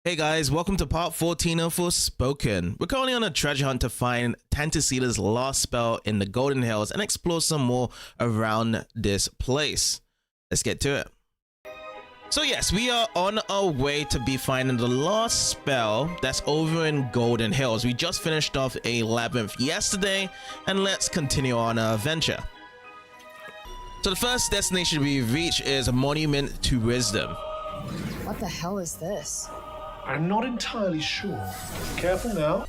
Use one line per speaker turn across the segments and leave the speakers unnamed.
Hey guys, welcome to part 14 of Forspoken. We're currently on a treasure hunt to find Tanta Sila's lost spell in the Golden Hills and explore some more around this place. Let's get to it. So yes, we are on our way to be finding the lost spell that's over in Golden Hills. We just finished off a labyrinth yesterday, and let's continue on our adventure. So the first destination we reach is a monument to wisdom.
What the hell is this?
I'm not entirely sure. Careful now.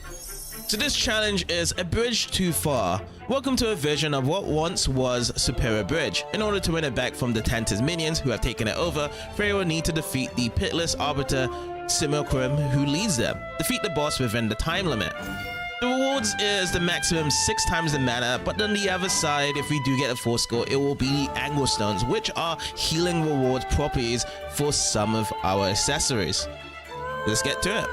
So this challenge is a bridge too far. Welcome to a vision of what once was Superior Bridge. In order to win it back from the Tanta's minions who have taken it over, Frey will need to defeat the pitiless arbiter Simulacrum who leads them. Defeat the boss within the time limit. The rewards is the maximum 6 times the mana, but on the other side, if we do get a 4 score, it will be Angle Stones, which are healing rewards properties for some of our accessories. Let's get to it.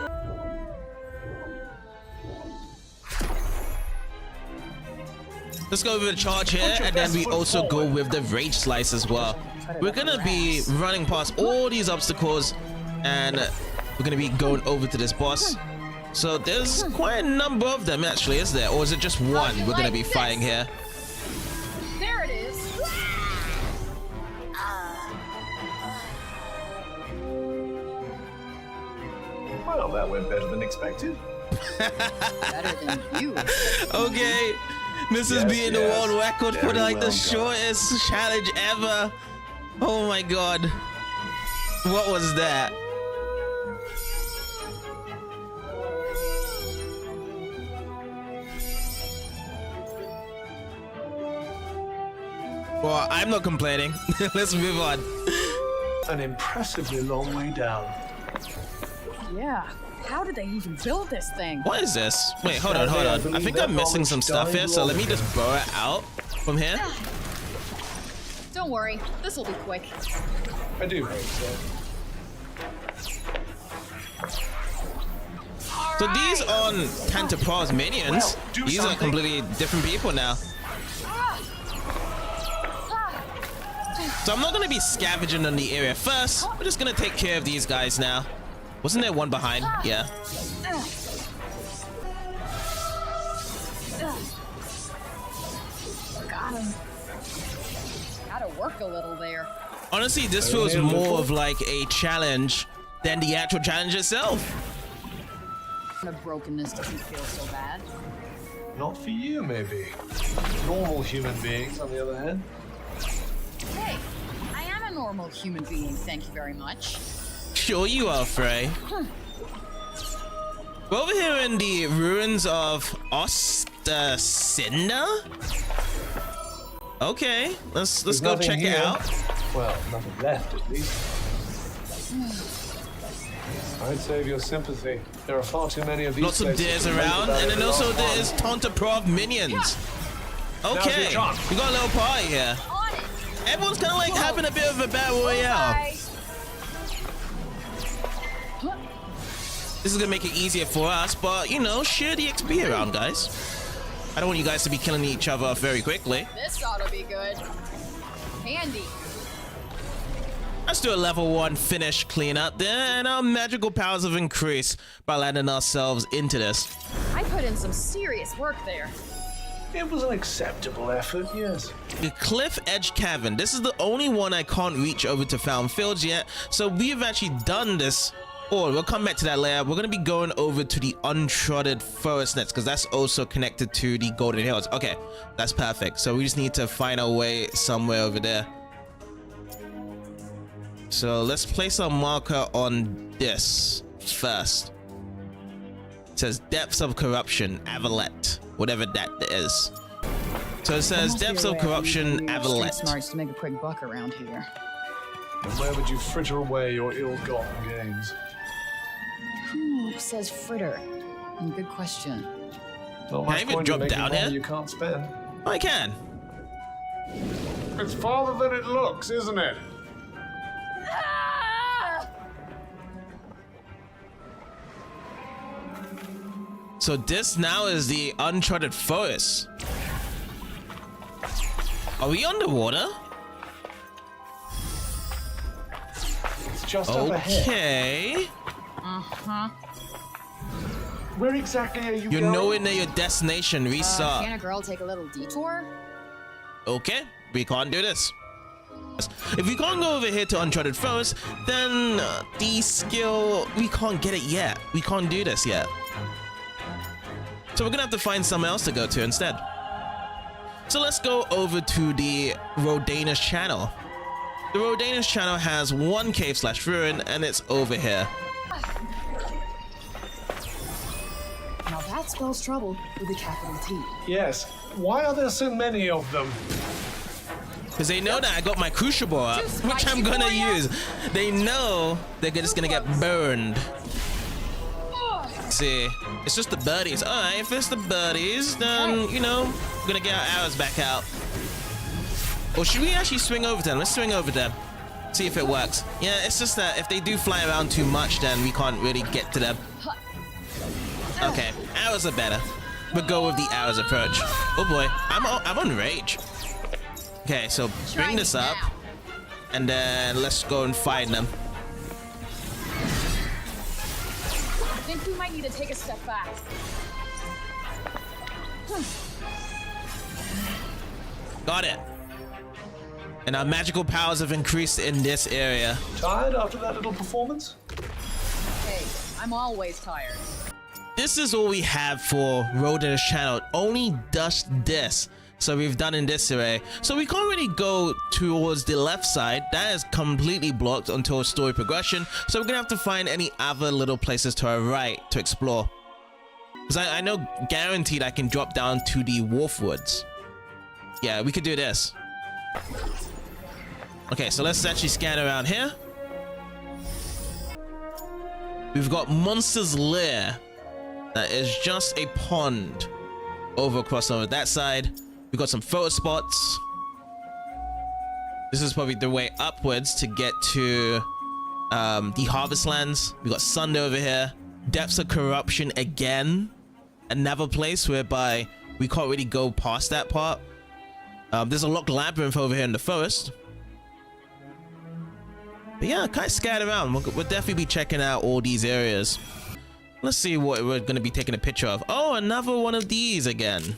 Let's go with the charge here, and then we also go with the rage slice as well. We're gonna be running past all these obstacles, and we're gonna be going over to this boss. So there's quite a number of them actually, is there? Or is it just one we're gonna be fighting here?
There it is.
Well, that went better than expected.
Better than you.
Okay, this is being the world record for like the shortest challenge ever. Oh my god. What was that? Well, I'm not complaining. Let's move on.
An impressively long way down.
Yeah. How did they even build this thing?
What is this? Wait, hold on. I think I'm missing some stuff here, so let me just borrow it out from here.
Don't worry, this will be quick.
I do hope so.
So these aren't Tanta Pro's minions. These are completely different people now. So I'm not going to be scavenging in the area first. We're just going to take care of these guys now. Wasn't there one behind? Yeah.
Got him. Gotta work a little there.
Honestly, this feels more of like a challenge than the actual challenge itself.
The brokenness doesn't feel so bad.
Not for you, maybe. Normal human beings, on the other hand.
Hey, I am a normal human being, thank you very much.
Sure you are, Frey. We're over here in the ruins of Cinder. Okay, let's go check it out.
Well, nothing left, at least. I'd save your sympathy. There are far too many of these.
Lots of deers around, and then also there's Tanta Prov minions. Okay, we got a little party here. Everyone's kind of like having a bit of a battle royale. This is gonna make it easier for us, but you know, share the XP around, guys. I don't want you guys to be killing each other off very quickly.
This ought to be good. Handy.
Let's do a level 1 finish cleanup there, and our magical powers have increased by landing ourselves into this.
I put in some serious work there.
It was an acceptable effort, yes.
The Cliff Edge Cavern. This is the only one I can't reach over to Fountain Fields yet, so we've actually done this. Or we'll come back to that later. We're gonna be going over to the untrodden forest next, because that's also connected to the Golden Hills. Okay, that's perfect. So we just need to find our way somewhere over there. So let's place our marker on this first. It says Depths of Corruption, Avalet, whatever that is. So it says Depths of Corruption, Avalet.
Smarts to make a quick buck around here.
And where would you fritter away your ill-gotten gains?
Who says fritter? Good question.
Not
Can I even drop down here?
You can't spend.
Oh, I can.
It's farther than it looks, isn't it?
So this now is the untrodden forest. Are we underwater?
It's just up ahead.
Okay.
Uh-huh.
Where exactly are you
You're
going?
nowhere near your destination. Restart.
Can a girl take a little detour?
Okay, we can't do this. If we can't go over here to Uncharted Forest, then the skill, we can't get it yet. We can't do this yet. So we're gonna have to find somewhere else to go to instead. So let's go over to the Rodanus channel. The Rodanus channel has one cave/ruin, and it's over here.
Now that spells trouble with a capital T.
Yes. Why are there so many of them?
Because they know that I got my Crucible up, which I'm gonna use. They know they're just gonna get burned. See, it's just the birdies. Alright, if it's the birdies, then, you know, we're gonna get our arrows back out. Or should we actually swing over them? Let's swing over them. See if it works. Yeah, it's just that if they do fly around too much, then we can't really get to them. Okay, arrows are better. We'll go with the arrows approach. Oh boy, I'm on rage. Okay, so bring this up, and then let's go and find them.
I think we might need to take a step back.
Got it. And our magical powers have increased in this area.
Tired after that little performance?
Hey, I'm always tired.
This is all we have for Rodanus channel. Only just this. So we've done in this array. So we can't really go towards the left side. That is completely blocked until story progression. So we're gonna have to find any other little places to our right to explore. Because I know guaranteed I can drop down to the Wolfwoods. Yeah, we could do this. Okay, so let's actually scan around here. We've got Monster's Lair. That is just a pond over across over that side. We've got some photo spots. This is probably the way upwards to get to the Harvest Lands. We got Sunder over here. Depths of Corruption again. Another place whereby we can't really go past that part. There's a locked labyrinth over here in the forest. But yeah, kind of scattered around. We'll definitely be checking out all these areas. Let's see what we're going to be taking a picture of. Oh, another one of these again.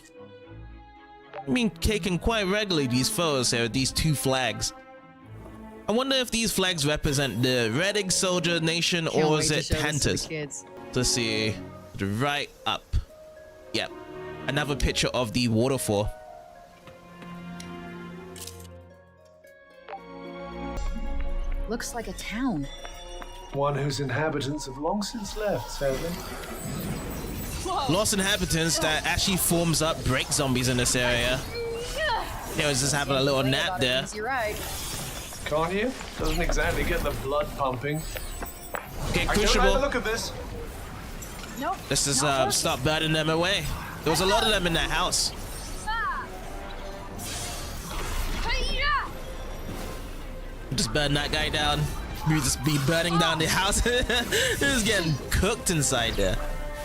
I've been taking quite regularly these photos here, these two flags. I wonder if these flags represent the Red Egg Soldier Nation or is it Tantas? Let's see. Right up. Yep. Another picture of the waterfall.
Looks like a town.
One whose inhabitants have long since left, sadly.
Lost inhabitants that actually forms up break zombies in this area. They was just having a little nap there.
You're right.
Can't you? Doesn't exactly get the blood pumping.
Okay,
I don't
Crucible.
like the look of this.
Nope.
Let's just start burning them away. There was a lot of them in that house. Just burn that guy down. We just be burning down the house. It was getting cooked inside there.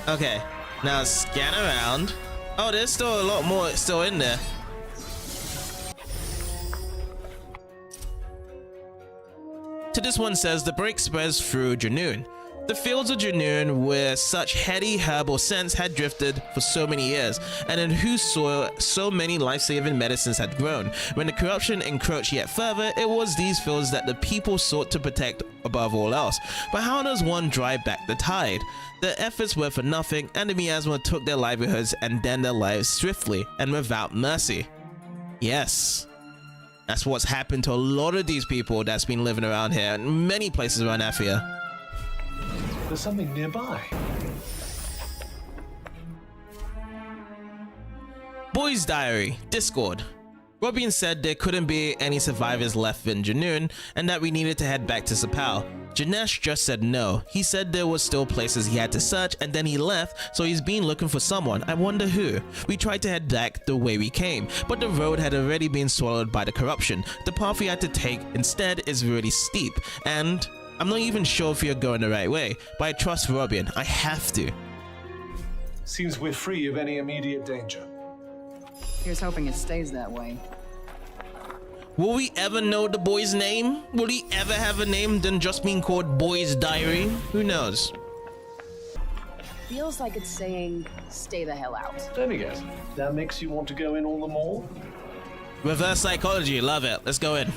Okay, now scan around. Oh, there's still a lot more still in there. To this one says the break spreads through Junoon. The fields of Junoon, where such heady herbal scents had drifted for so many years, and in whose soil so many life-saving medicines had grown. When the corruption encroached yet further, it was these fields that the people sought to protect above all else. But how does one drive back the tide? Their efforts were for nothing, and the miasma took their livelihoods and then their lives swiftly and without mercy. Yes. That's what's happened to a lot of these people that's been living around here and many places around Athia.
There's something nearby.
Boy's Diary, Discord. Robin said there couldn't be any survivors left in Junoon and that we needed to head back to Sapau. Janesh just said no. He said there was still places he had to search and then he left, so he's been looking for someone. I wonder who. We tried to head back the way we came, but the road had already been swallowed by the corruption. The path we had to take instead is really steep, and I'm not even sure if you're going the right way, but I trust Robin. I have to.
Seems we're free of any immediate danger.
Here's hoping it stays that way.
Will we ever know the boy's name? Will he ever have a name than just being called Boy's Diary? Who knows?
feels like it's saying, stay the hell out.
Let me guess. That makes you want to go in all the more?
Reverse psychology, love it. Let's go in.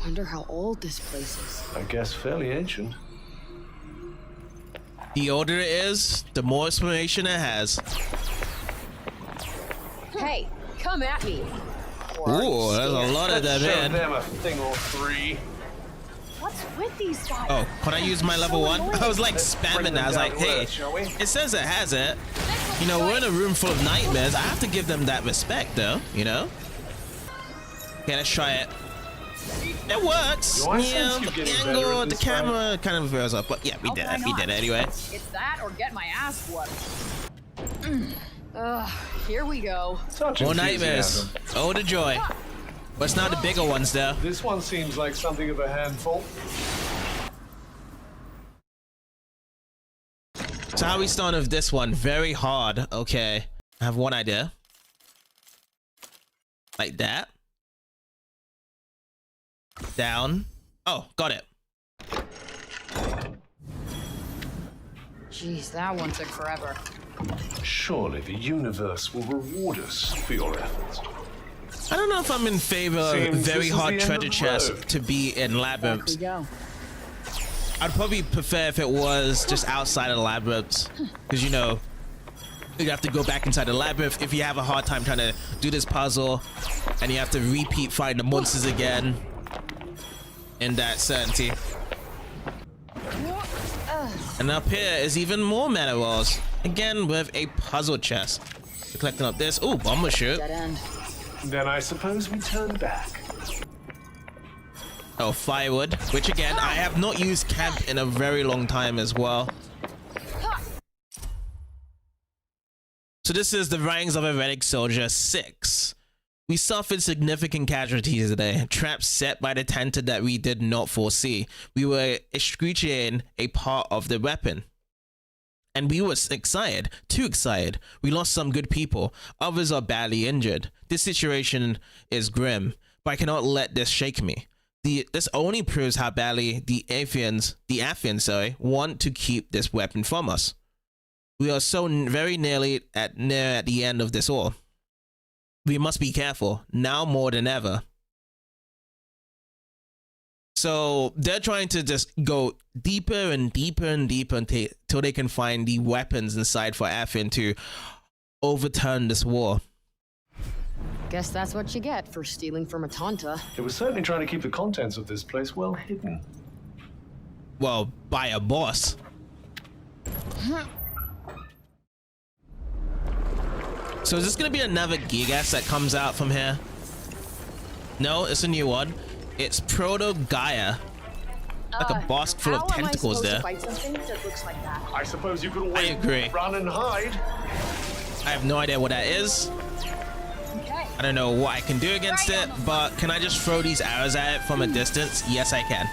Wonder how old this place is.
I guess fairly ancient.
The older it is, the more explanation it has.
Hey, come at me.
Ooh, there's a lot of them
Show
in.
them a thing or three.
What's with these guys?
Oh, can I use my level 1? I was like
Let's bring
spamming
them
that. I was
down
like,
to
hey,
earth, shall we?
it says it has it. You know, we're in a room full of nightmares. I have to give them that respect though, you know? Okay, let's try it. It works.
Do I
Yeah,
sense you
the
getting better
angle,
at
the
this
camera kind of veers up, but yeah, we did it. We did it anyway.
It's that or get my ass whooped. Here we go.
Such
More
enthusiasm.
nightmares. Oh, the joy. What's now the bigger ones though?
This one seems like something of a handful.
So how we start with this one? Very hard. Okay. I have one idea. Like that. Down. Oh, got it.
Jeez, that one took forever.
Surely the universe will reward us for your efforts.
I don't know if I'm in favor of
Seems
very
this is
hard
the end
treasure
of the
chests
road.
to be in
Back we
labyrinths.
go.
I'd probably prefer if it was just outside of the labyrinths. Because, you know, you have to go back inside the labyrinth if you have a hard time trying to do this puzzle. And you have to repeat fighting the monsters again. In that certainty. And up here is even more mana rolls. Again with a puzzle chest. We're collecting up this. Ooh, bomber shoot.
Dead end.
Then I suppose we turn back.
Oh, firewood. Which again, I have not used camp in a very long time as well. So this is the Writings of a Relic Soldier 6. We suffered significant casualties today, traps set by the Tanta that we did not foresee. We were excruciating a part of the weapon. And we were excited, too excited. We lost some good people. Others are badly injured. This situation is grim, but I cannot let this shake me. This only proves how badly the Athenians, want to keep this weapon from us. We are so very near at the end of this all. We must be careful, now more than ever. So they're trying to just go deeper and deeper and deeper until they can find the weapons inside for Athens to overturn this war.
Guess that's what you get for stealing from a Tanta.
It was certainly trying to keep the contents of this place well hidden.
Well, by a boss. So is this gonna be another Gigas that comes out from here? No, it's a new one. It's Proto Gaia. Like a boss full of tentacles there.
Fight something that looks like that?
I suppose you could always
agree.
run and hide.
I have no idea what that is.
Okay.
I don't know what I can do against it, but can I just throw these arrows at it from a distance? Yes, I can.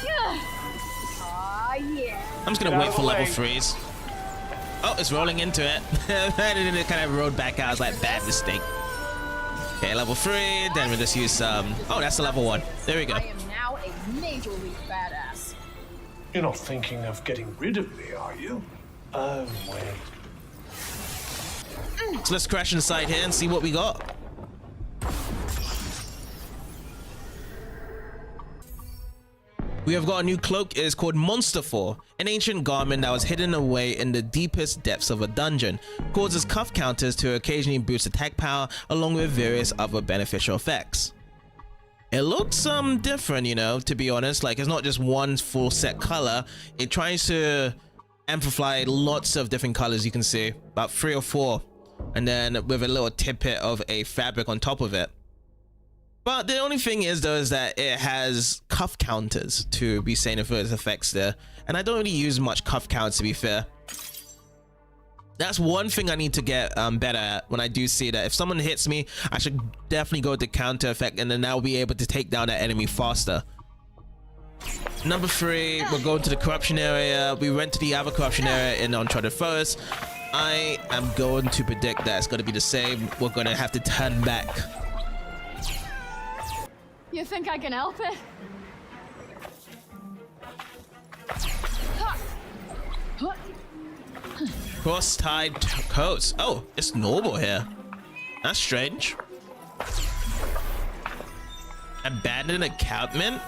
Yeah.
I'm just gonna wait for level 3s. Oh, it's rolling into it. And it kind of rolled back out. I was like, bad mistake. Okay, level 3. Then we'll just use some. Oh, that's the level 1. There we go.
I am now a major league badass.
You're not thinking of getting rid of me, are you? Oh, wait.
So let's crash inside here and see what we got. We have got a new cloak. It is called Monster 4, an ancient garment that was hidden away in the deepest depths of a dungeon. Causes cuff counters to occasionally boost attack power along with various other beneficial effects. It looks different, you know, to be honest. Like, it's not just one full set color. It tries to amplify lots of different colors. You can see about 3 or 4, and then with a little tidbit of a fabric on top of it. But the only thing is though is that it has cuff counters to be saying for its effects there, and I don't really use much cuff counts, to be fair. That's one thing I need to get better at when I do see that if someone hits me, I should definitely go with the counter effect, and then I'll be able to take down that enemy faster. Number 3, we're going to the corruption area. We went to the other corruption area in Uncharted Forest. I am going to predict that it's going to be the same. We're going to have to turn back.
You think I can help it?
Cross-tied coats. Oh, it's normal here. That's strange. Abandoned encampment?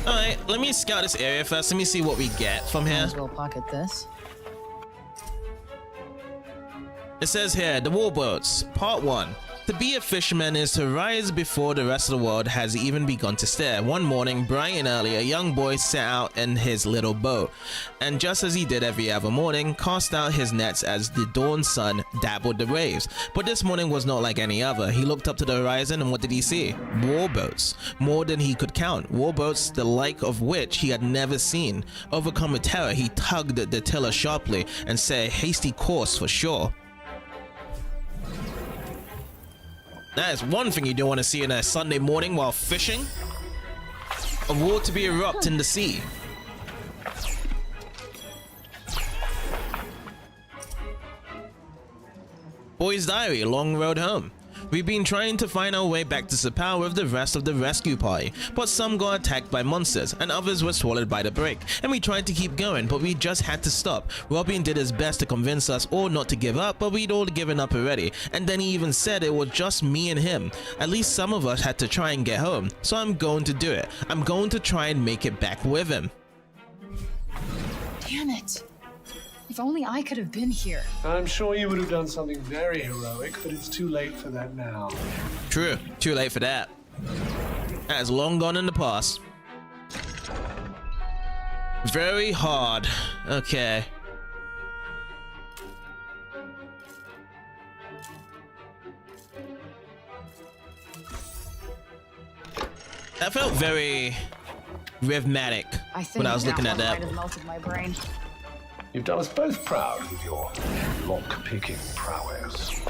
Alright, let me scout this area first. Let me see what we get from
Might
here.
as well pocket this.
It says here, the warboats, part 1. To be a fisherman is to rise before the rest of the world has even begun to stir. One morning, bright and early, a young boy set out in his little boat, and just as he did every other morning, cast out his nets as the dawn sun dabbled the waves. But this morning was not like any other. He looked up to the horizon, and what did he see? Warboats, more than he could count. Warboats, the like of which he had never seen. Overcome with terror, he tugged at the tiller sharply and set a hasty course for shore. That is one thing you don't want to see on a Sunday morning while fishing. A war to be erupt in the sea. Boy's diary, long road home. We've been trying to find our way back to Sapau with the rest of the rescue party, but some got attacked by monsters and others were swallowed by the break, and we tried to keep going, but we just had to stop. Robin did his best to convince us all not to give up, but we'd all given up already, and then he even said it was just me and him. At least some of us had to try and get home, so I'm going to do it. I'm going to try and make it back with him.
Damn it. If only I could have been here.
I'm sure you would have done something very heroic, but it's too late for that now.
True, too late for that. That has long gone in the past. Very hard. Okay. That felt very rhythmic when I was looking at that.
Might have melted my brain.
You've done us both proud with your lock-picking prowess.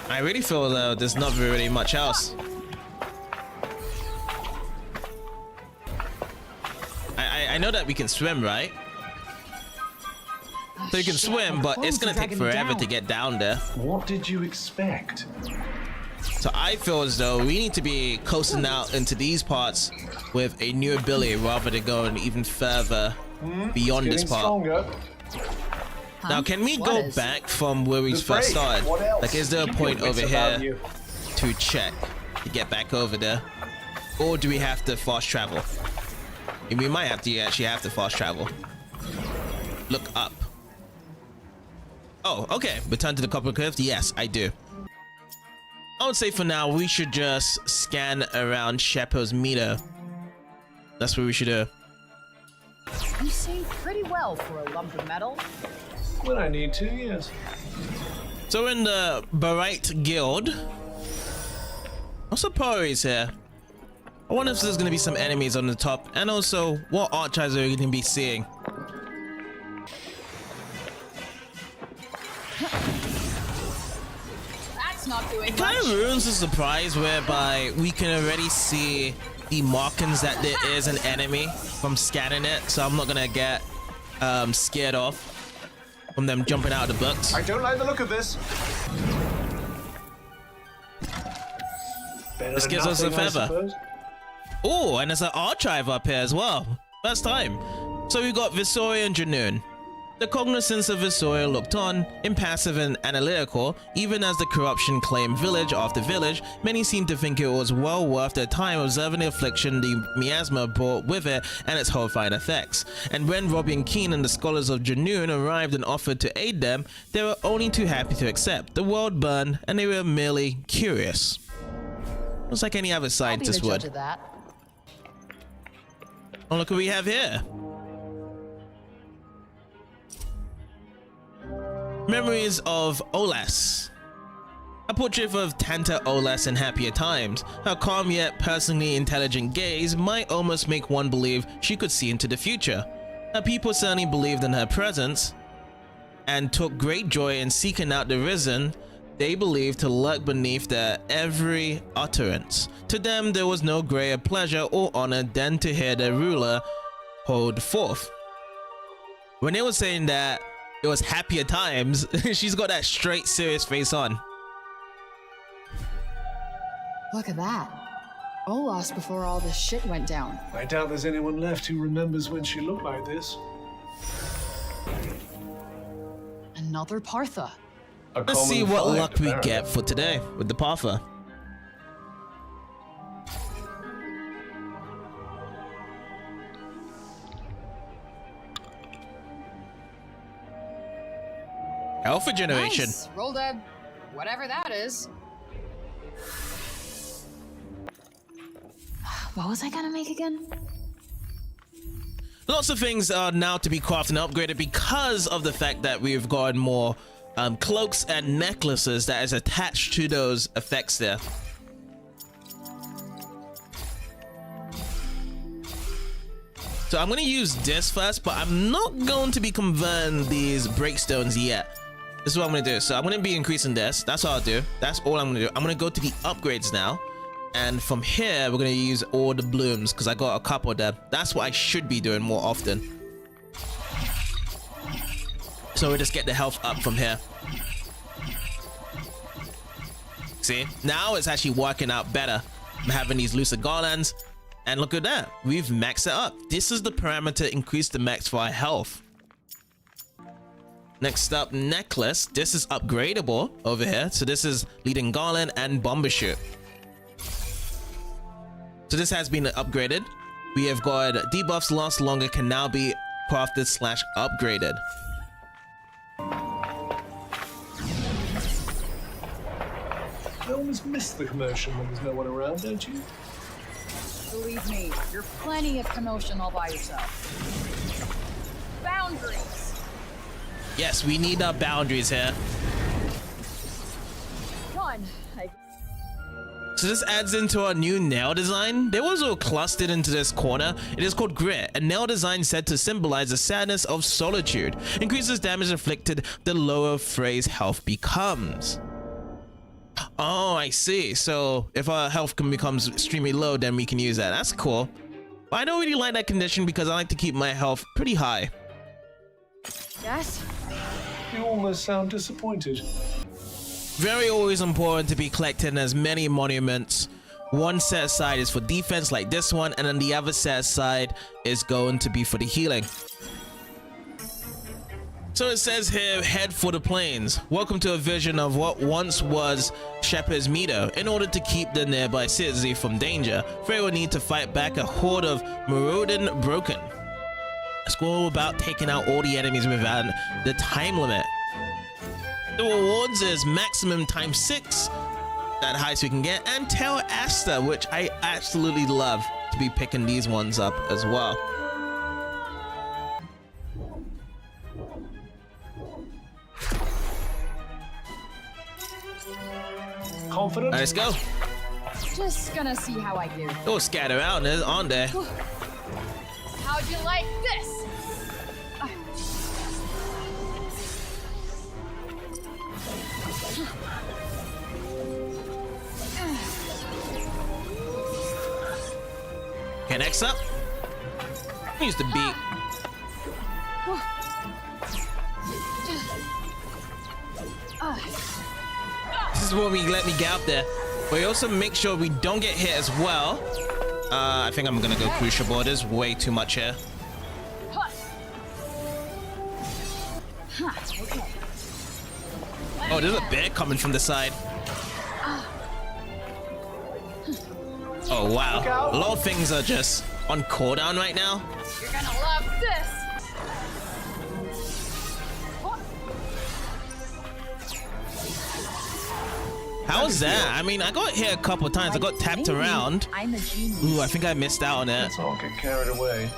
I really feel though there's not really much else. I know that we can swim, right? So you can swim, but it's gonna take forever to get down there.
What did you expect?
So I feel as though we need to be coasting out into these parts with a new ability rather than going even further beyond this part.
Stronger.
Now, can we
What
go
is?
back from where we
The
first
Frey.
started?
What else?
Like, is there a
Keep
point
your wits
over
about
here
you.
to check to get back over there? Or do we have to fast travel? And we might have to actually have to fast travel. Look up. Oh, okay. Return to the copper cliff? Yes, I do. I would say for now, we should just scan around Shepherd's Meadow. That's what we should do.
You sing pretty well for a lump of metal.
When I need to, yes.
So we're in the Barite Guild. What's the priorities here? I wonder if there's going to be some enemies on the top, and also what archives are we going to be seeing?
That's not doing
It kind of
much.
ruins the surprise whereby we can already see the markings that there is an enemy from scanning it, so I'm not going to get scared off from them jumping out of the books.
I don't like the look of this. Better
This
than
gives us a
nothing, I
feather.
suppose.
Oh, and there's an archive up here as well. First time. So we got Visoria and Janoon. The cognizance of Visoria looked on, impassive and analytical. Even as the corruption claimed village after village, many seemed to think it was well worth their time observing the affliction the miasma brought with it and its horrifying effects. And when Robbie and Keen and the scholars of Janoon arrived and offered to aid them, they were only too happy to accept. The world burned, and they were merely curious. Just like any other
I'll be the
scientist
judge
would.
of that.
Oh, look what we have here. Memories of Olas. A portrait of Tanta Olas in happier times. Her calm yet personally intelligent gaze might almost make one believe she could see into the future. Her people certainly believed in her presence and took great joy in seeking out the risen they believed to lurk beneath their every utterance. To them there was no greater pleasure or honor than to hear their ruler hold forth. When they were saying that it was happier times, she's got that straight serious face on.
Look at that. Olas before all this shit went down.
I doubt there's anyone left who remembers when she looked like this.
Another Partha.
Let's see what luck we get for today with the Partha. Health regeneration.
Nice. Rolled a whatever that is. What was I gonna make again?
Lots of things are now to be crafted and upgraded because of the fact that we've got more cloaks and necklaces that is attached to those effects there. So I'm going to use this first, but I'm not going to be converting these breakstones yet. This is what I'm going to do. So I'm going to be increasing this. That's what I'll do. That's all I'm going to do. I'm going to go to the upgrades now. And from here, we're going to use all the blooms because I got a couple there. That's what I should be doing more often. So we'll just get the health up from here. See, now it's actually working out better. I'm having these looser garlands. And look at that. We've maxed it up. This is the parameter increase the max for our health. Next up, necklace. This is upgradable over here. So this is leading garland and bomber shoot. So this has been upgraded. We have got debuffs last longer can now be crafted / upgraded.
You almost miss the commotion when there's no one around, don't you?
Believe me, you're plenty of commotion all by yourself. Boundaries.
Yes, we need our boundaries here.
One.
So this adds into our new nail design. They was all clustered into this corner. It is called Grit, a nail design said to symbolize the sadness of solitude. Increases damage inflicted the lower Frey's health becomes. Oh, I see. So if our health becomes extremely low, then we can use that. That's cool. But I don't really like that condition because I like to keep my health pretty high.
Yes?
You almost sound disappointed.
Very always important to be collecting as many monuments. One set aside is for defense like this one, and then the other set aside is going to be for the healing. So it says here, head for the plains. Welcome to a vision of what once was Shepherd's Meadow. In order to keep the nearby city from danger, Frey will need to fight back a horde of marauding broken. Let's go about taking out all the enemies without the time limit. The rewards is maximum ×6, that highest we can get, and Tell Asta, which I absolutely love to be picking these ones up as well.
Confident?
Let's go.
Just gonna see how I do.
Oh, scatter out on there.
How'd you like this?
Okay, next up. Use the beat. This is what we let me get up there. But we also make sure we don't get hit as well. I think I'm gonna go Crucible. There's way too much here. Oh, there's a bear coming from the side. Oh wow, a lot of things are just on cooldown right now.
You're gonna love this.
How's that? I mean, I got hit a couple of times. I got tapped around.
I'm a genius.
Ooh, I think I missed out on it.
Let's not get carried away.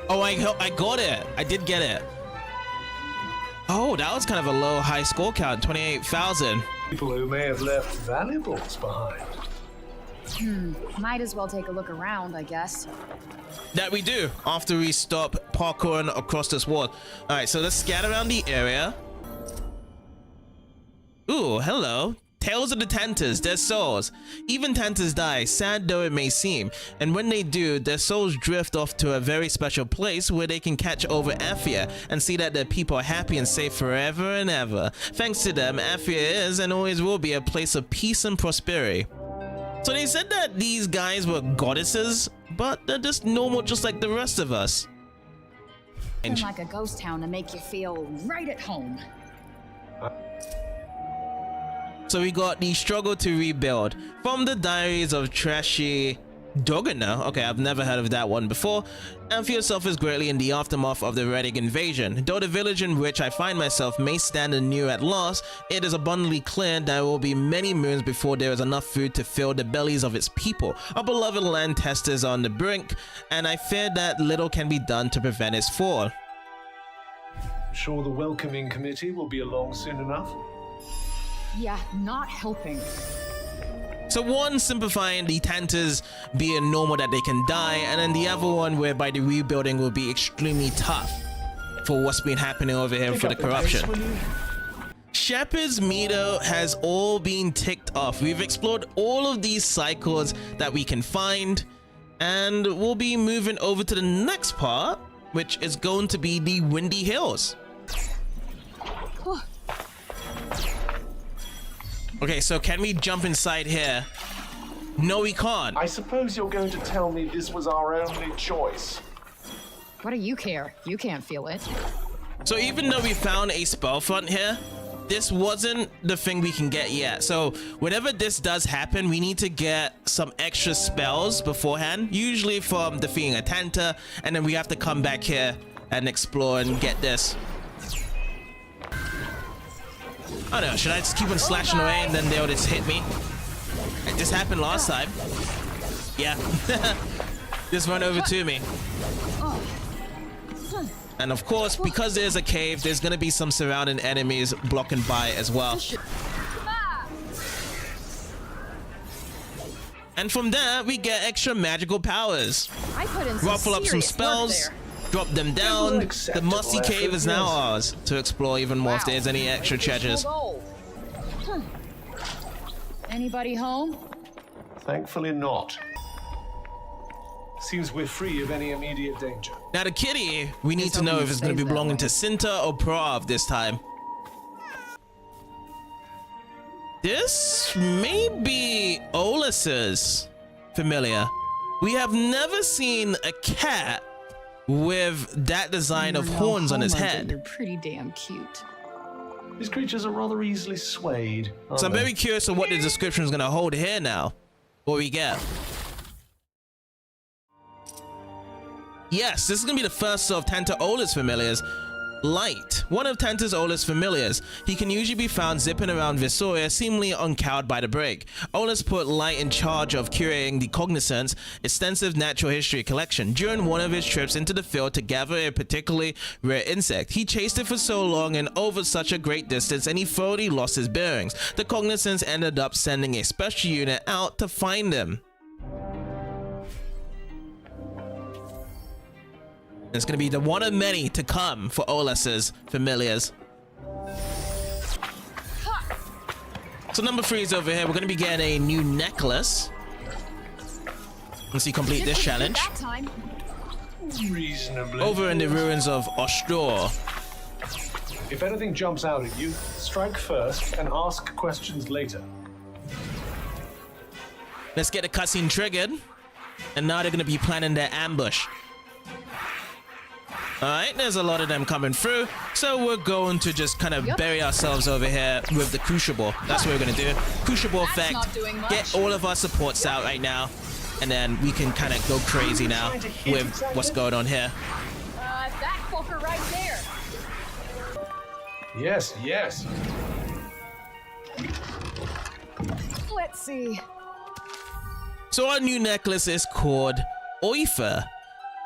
Oh, I got it. I did get it. Oh, that was kind of a low high score count, 28,000.
People who may have left valuables behind.
Might as well take a look around, I guess.
That we do after we stop parkouring across this wall. All right, so let's scatter around the area. Ooh, hello. Tales of the Tantas, their souls. Even Tantas die, sad though it may seem. And when they do, their souls drift off to a very special place where they can catch over Athia and see that their people are happy and safe forever and ever. Thanks to them, Athia is and always will be a place of peace and prosperity. So they said that these guys were goddesses, but they're just normal just like the rest of us.
Something like a ghost town to make you feel right at home.
So we got the struggle to rebuild from the diaries of Trashy Dogana. Okay, I've never heard of that one before. Amphia suffers greatly in the aftermath of the Reddick invasion. Though the village in which I find myself may stand anew at last, it is abundantly clear that there will be many moons before there is enough food to fill the bellies of its people. Our beloved land test is on the brink, and I fear that little can be done to prevent its fall.
Sure the welcoming committee will be along soon enough?
Yeah, not helping.
So one simplifying the Tantas being normal that they can die, and then the other one whereby the rebuilding will be extremely tough for what's been happening over here for the corruption. Shepard's meter has all been ticked off. We've explored all of these cycles that we can find, and we'll be moving over to the next part, which is going to be the Windy Hills. Okay, so can we jump inside here? No, we can't.
I suppose you're going to tell me this was our only choice.
What do you care? You can't feel it.
So even though we found a spell front here, this wasn't the thing we can get yet. So whenever this does happen, we need to get some extra spells beforehand, usually from defeating a Tanta, and then we have to come back here and explore and get this. I don't know, should I just keep on slashing away and then they'll just hit me? This happened last time. Yeah. Just run over to me. And of course, because there's a cave, there's gonna be some surrounding enemies blocking by as well. And from there, we get extra magical powers.
I put in some
Ruffle up some spells, drop them down. The musty cave is now ours to explore even more if there's any extra treasures.
Anybody home?
Thankfully not. Seems we're free of any immediate danger.
Now the kitty, we need to know if it's going to be belonging to Cinta or Prav this time. This may be Olus's familiar. We have never seen a cat with that design of horns on his head.
You're pretty damn cute.
These creatures are rather easily swayed.
So I'm very curious of what the description is going to hold here now. What we get. Yes, this is going to be the first of Tanta Ola's familiars. Light, one of Tanta's oldest familiars. He can usually be found zipping around Visoria, seemingly uncowed by the break. Ola's put Light in charge of curating the Cognizant's extensive natural history collection. During one of his trips into the field to gather a particularly rare insect, he chased it for so long and over such a great distance, and he thoroughly lost his bearings. The Cognizants ended up sending a special unit out to find him. It's going to be the one of many to come for Olus's familiars. So number 3 is over here. We're going to be getting a new necklace once you complete this challenge.
Reasonably.
Over in the ruins of Ostro.
If anything jumps out at you, strike first and ask questions later.
Let's get the cutscene triggered. And now they're going to be planning their ambush. Alright, there's a lot of them coming through, so we're going to just kind of bury ourselves over here with the Crucible. That's what we're going to do. Crucible effect, get all of our supports out right now, and then we can kind of go crazy now with what's going on here.
That fucker right there.
Yes, yes.
Let's see.
So our new necklace is called Oifer.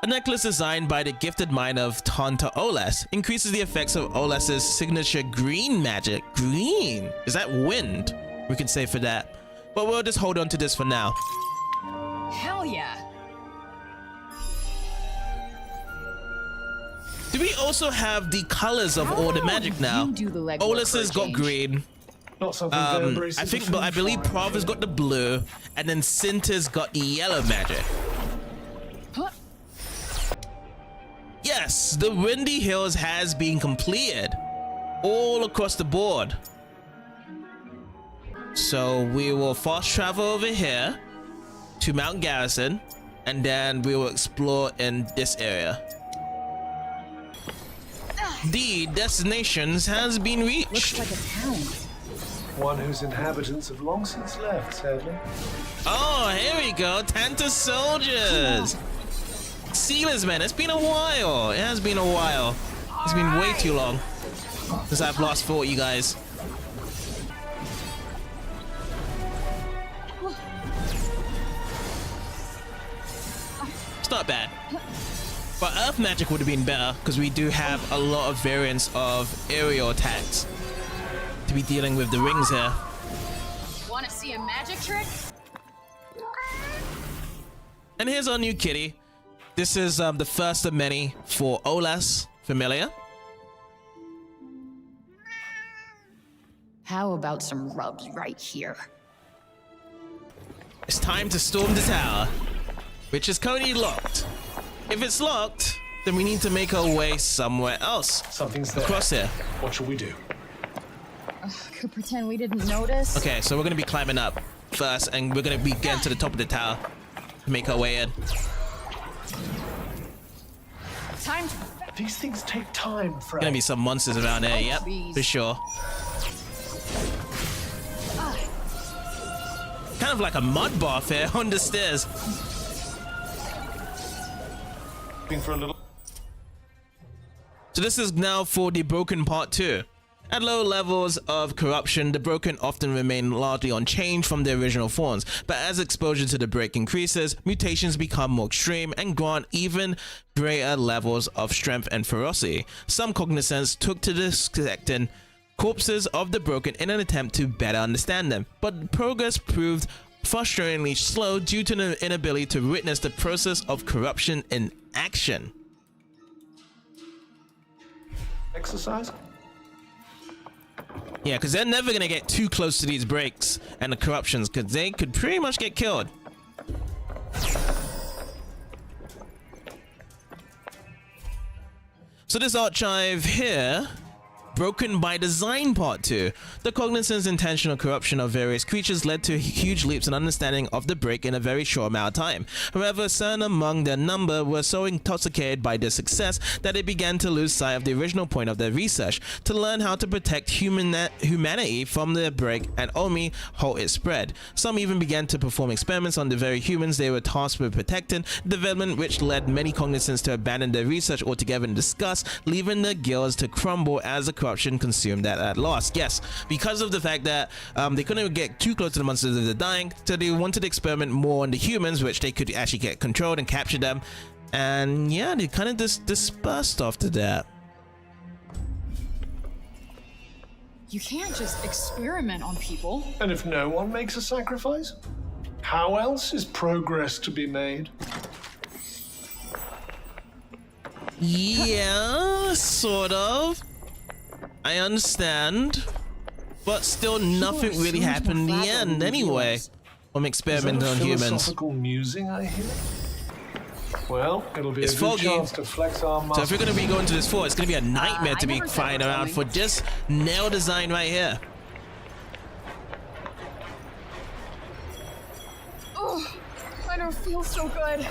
A necklace designed by the gifted mind of Tanta Olas increases the effects of Olas's signature green magic. Green? Is that wind? We can say for that. But we'll just hold on to this for now.
Hell yeah.
Do we also have the colors of all the magic now? Olas has got green.
Not something
I believe Prav has got the blue, and then Cinta's got the yellow magic.
Huh?
Yes, the Windy Hills has been completed all across the board. So we will fast travel over here to Mount Garrison, and then we will explore in this area. The destination has been reached.
Looks like a town.
One whose inhabitants have long since left, sadly.
Oh, here we go. Tanta soldiers. Sealers, man. It's been a while. It has been a while. It's been way too long since I've last fought you guys. It's not bad. But Earth Magic would have been better because we do have a lot of variants of aerial attacks to be dealing with the rings here.
Want to see a magic trick?
And here's our new kitty. This is the first of many for Olas Familiar.
How about some rubs right here?
It's time to storm the tower, which is currently locked. If it's locked, then we need to make our way somewhere else.
Something's there.
Across here.
What shall we do?
Could pretend we didn't notice.
Okay, so we're gonna be climbing up first, and we're gonna be getting to the top of the tower to make our way in.
Time to...
These things take time, Frey.
Gonna be some monsters around here, yep, for sure. Kind of like a mud bath here on the stairs.
For a little.
So this is now for the Broken Part 2. At low levels of corruption, the Broken often remain largely unchanged from their original forms, but as exposure to the break increases, mutations become more extreme and grant even greater levels of strength and ferocity. Some cognizants took to dissecting corpses of the Broken in an attempt to better understand them, but progress proved frustratingly slow due to the inability to witness the process of corruption in action.
Exercise?
Yeah, because they're never going to get too close to these breaks and the corruptions, because they could pretty much get killed. So this archive here, Broken by Design Part 2. The cognizance intentional corruption of various creatures led to huge leaps in understanding of the break in a very short amount of time. However, certain among their number were so intoxicated by their success that they began to lose sight of the original point of their research, to learn how to protect humanity from the break and only halt its spread. Some even began to perform experiments on the very humans they were tasked with protecting, development which led many cognizants to abandon their research altogether in disgust, leaving the guilds to crumble as the corruption consumed at loss. Yes, because of the fact that they couldn't get too close to the monsters as they're dying, so they wanted to experiment more on the humans, which they could actually get controlled and capture them. And yeah, they kind of just dispersed after that.
You can't just experiment on people.
And if no one makes a sacrifice, how else is progress to be made?
Yeah, sort of. I understand, but still nothing really happened in the end anyway from experimenting on humans.
Philosophical musing, I hear. Well, it'll be
It's
a good
foggy.
chance to flex our muscles.
So if we're going to be going to this fort, it's going to be a nightmare to be flying around for this nail design right here.
Oh, I don't feel so good.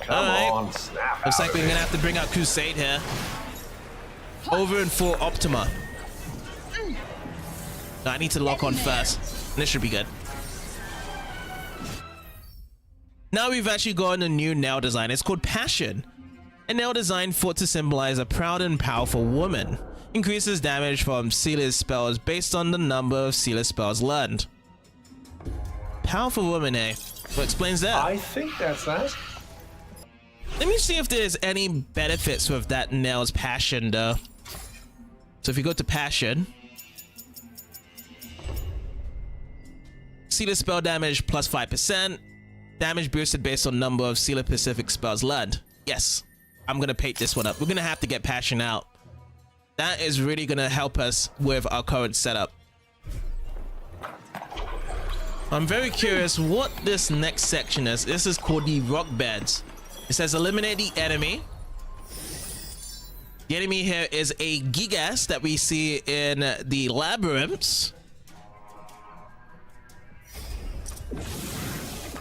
Come
Alright.
on, snap
Looks
out
like
of
we're
it.
going to have to bring out Crusade here. Over in full Optima. No, I need to lock on first. This should be good. Now we've actually got a new nail design. It's called Passion. A nail design thought to symbolize a proud and powerful woman. Increases damage from Sila's spells based on the number of Sila's spells learned. Powerful woman, eh? What explains that?
I think that's that.
Let me see if there's any benefits with that nail's passion though. So if you go to passion, Sila spell damage plus 5%, damage boosted based on number of Sila specific spells learned. Yes, I'm gonna paint this one up. We're gonna have to get passion out. That is really gonna help us with our current setup. I'm very curious what this next section is. This is called the rock beds. It says eliminate the enemy. The enemy here is a Gigas that we see in the labyrinths.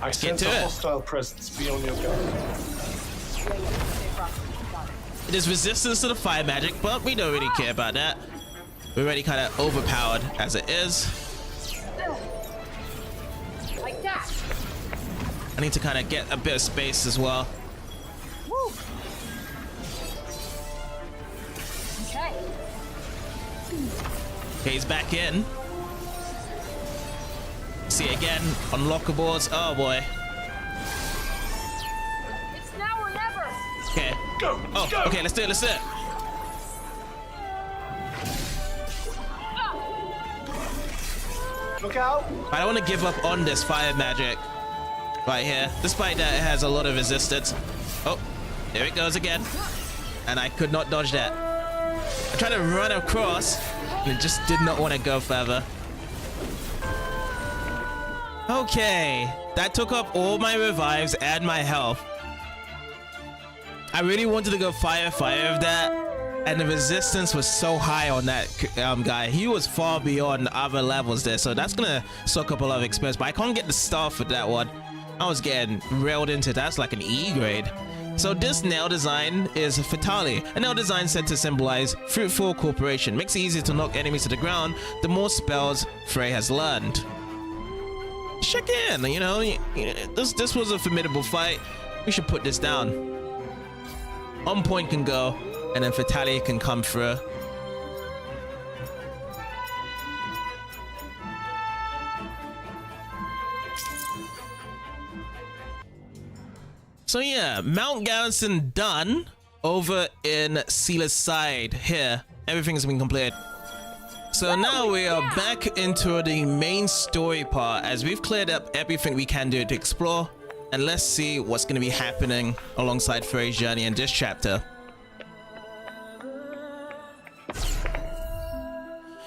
I sense
to
a
it.
hostile presence beyond your guard.
There's resistance to the fire magic, but we don't really care about that. We're already kind of overpowered as it is.
Like that.
I need to kind of get a bit of space as well.
Woo. Okay.
Okay, he's back in. See again, unlockables. Oh boy.
It's now or never.
Okay.
Go.
Oh,
go.
okay, let's do it, let's do it.
Look out.
I don't want to give up on this fire magic right here, despite that it has a lot of resistance. Oh, there it goes again. And I could not dodge that. I tried to run across, and it just did not want to go further. Okay, that took up all my revives and my health. I really wanted to go fire with that, and the resistance was so high on that guy. He was far beyond other levels there, so that's gonna suck up a lot of experience, but I can't get the stuff with that one. I was getting railed into. That's like an E grade. So this nail design is Fatali, a nail design said to symbolize fruitful cooperation. Makes it easier to knock enemies to the ground the more spells Frey has learned. Check in, you know, this was a formidable fight. We should put this down. On point can go, and then Fatali can come through. So yeah, Mount Garrison done over in Sila's side here. Everything's been completed. So now we are back into the main story part as we've cleared up everything we can do to explore. And let's see what's going to be happening alongside Frey's journey in this chapter.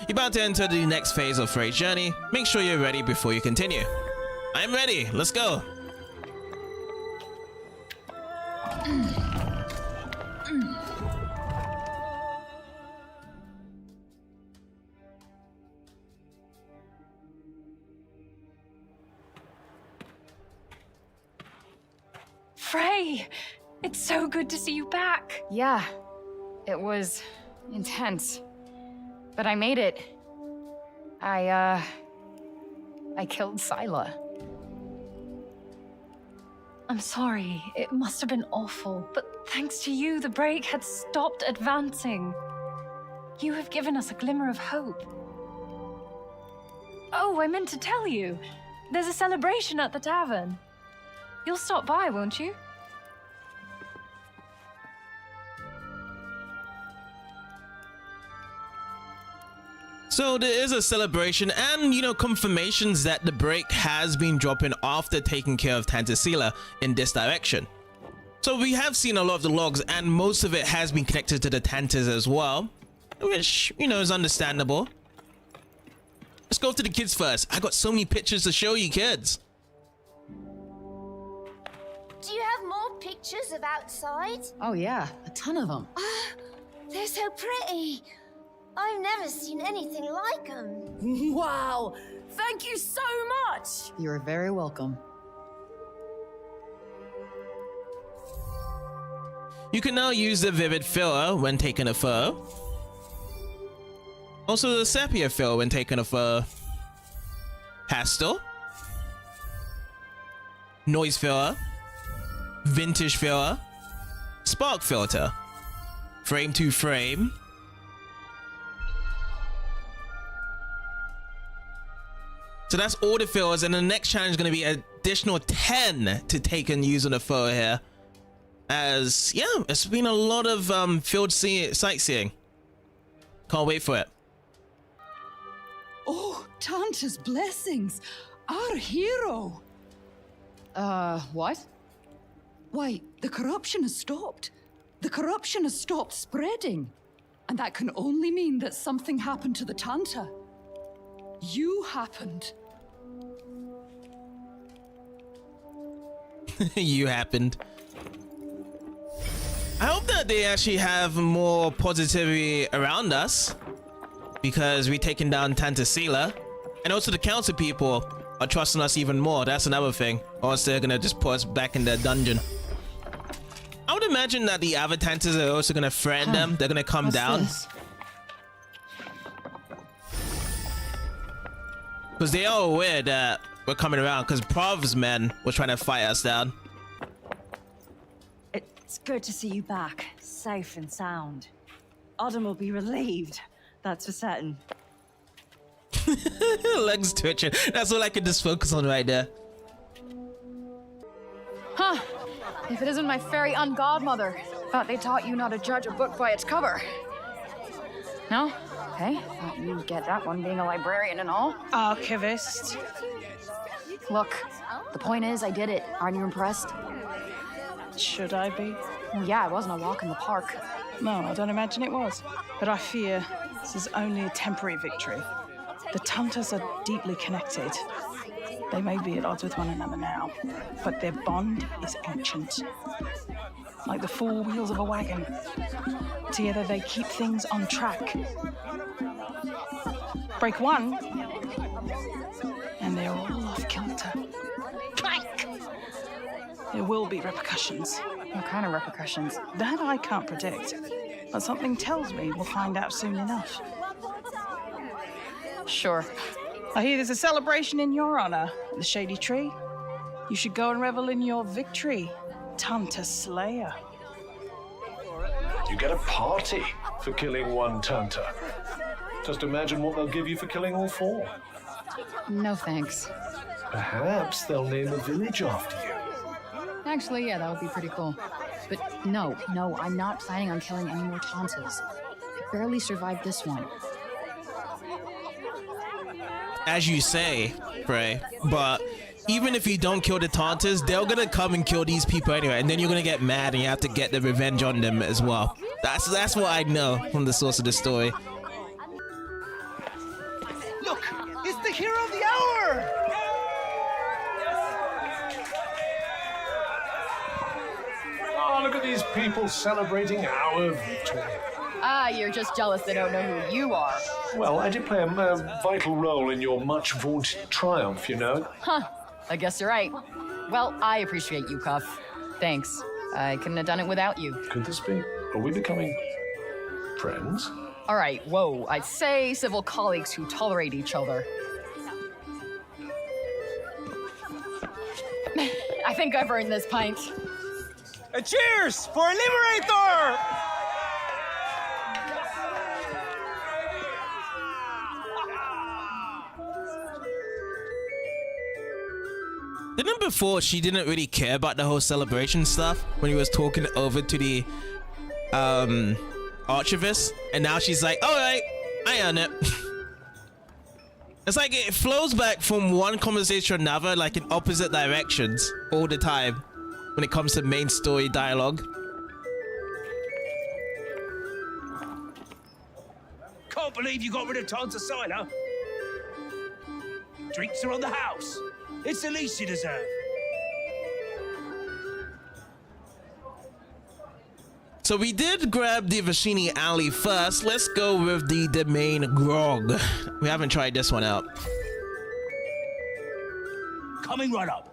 You're about to enter the next phase of Frey's journey. Make sure you're ready before you continue. I'm ready. Let's go.
Frey! It's so good to see you back.
Yeah, it was intense. But I made it. I killed Sila.
I'm sorry, it must have been awful, but thanks to you, the break had stopped advancing. You have given us a glimmer of hope. Oh, I meant to tell you. There's a celebration at the tavern. You'll stop by, won't you?
So there is a celebration and, you know, confirmations that the break has been dropping after taking care of Tanta Sila in this direction. So we have seen a lot of the logs and most of it has been connected to the Tantas as well, which, you know, is understandable. Let's go to the kids first. I got so many pictures to show you kids.
Do you have more pictures of outside?
Oh yeah, a ton of them.
They're so pretty. I've never seen anything like them.
Wow! Thank you so much!
You're very welcome.
You can now use the vivid filler when taking a photo. Also the sepia fill when taking a photo. Pastel. Noise filler. Vintage filler. Spark filter. Frame to frame. So that's all the fillers, and the next challenge is going to be an additional 10 to take and use on the photo here. As, yeah, it's been a lot of field sightseeing. Can't wait for it.
Oh, Tanta's blessings! Our hero!
What?
Why, the corruption has stopped. The corruption has stopped spreading. And that can only mean that something happened to the Tanta. You happened.
You happened. I hope that they actually have more positivity around us, because we've taken down Tanta Sila, and also the council people are trusting us even more. That's another thing. Or else they're gonna just put us back in the dungeon. I would would imagine that the other Tantas are also gonna friend them. They're gonna come down. Because they are aware that we're coming around, because Prov's men were trying to fight us down.
It's good to see you back, safe and sound. Autumn will be relieved, that's for certain.
Legs twitching. That's all I can just focus on right there.
Huh. If it isn't my fairy ungodmother. Thought they taught you not to judge a book by its cover. No? Okay. Thought you'd get that one being a librarian and all.
Archivist.
Look, the point is I did it. Aren't you impressed?
Should I be?
Well, yeah, it wasn't a walk in the park.
No, I don't imagine it was. But I fear this is only a temporary victory. The Tantas are deeply connected. They may be at odds with one another now, but their bond is ancient. Like the four wheels of a wagon. Together they keep things on track. Break one, and they're all off kilter. Clank! There will be repercussions.
What kind of repercussions?
That I can't predict, but something tells me we'll find out soon enough.
Sure.
I hear there's a celebration in your honor, the Shady Tree. You should go and revel in your victory, Tanta Sila.
You get a party for killing one Tanta. Just imagine what they'll give you for killing all four.
No thanks.
Perhaps they'll name a village after you.
Actually, yeah, that would be pretty cool. But no, I'm not planning on killing any more Tantas. I barely survived this one.
As you say, Frey, but even if you don't kill the Tantas, they're gonna come and kill these people anyway, and then you're gonna get mad and you have to get the revenge on them as well. That's what I know from the source of the story.
Look, it's the hero of the hour!
Oh, look at these people celebrating our victory.
Ah, you're just jealous they don't know who you are.
Well, I did play a vital role in your much vaunted triumph, you know.
Huh. I guess you're right. Well, I appreciate you, Cuff. Thanks. I couldn't have done it without you.
Could this be? Are we becoming friends?
All right, whoa. I'd say civil colleagues who tolerate each other. I think I've earned this pint.
Cheers for Liberator!
Didn't before she didn't really care about the whole celebration stuff when he was talking over to the archivist, and now she's like, all right, I earn it. It's like it flows back from one conversation to another, like in opposite directions all the time when it comes to main story dialogue.
Can't believe you got rid of Tanta Sila. Drinks are on the house. It's the least you deserve.
So we did grab the Vashini Alley first. Let's go with the main grog. We haven't tried this one out.
Coming right up.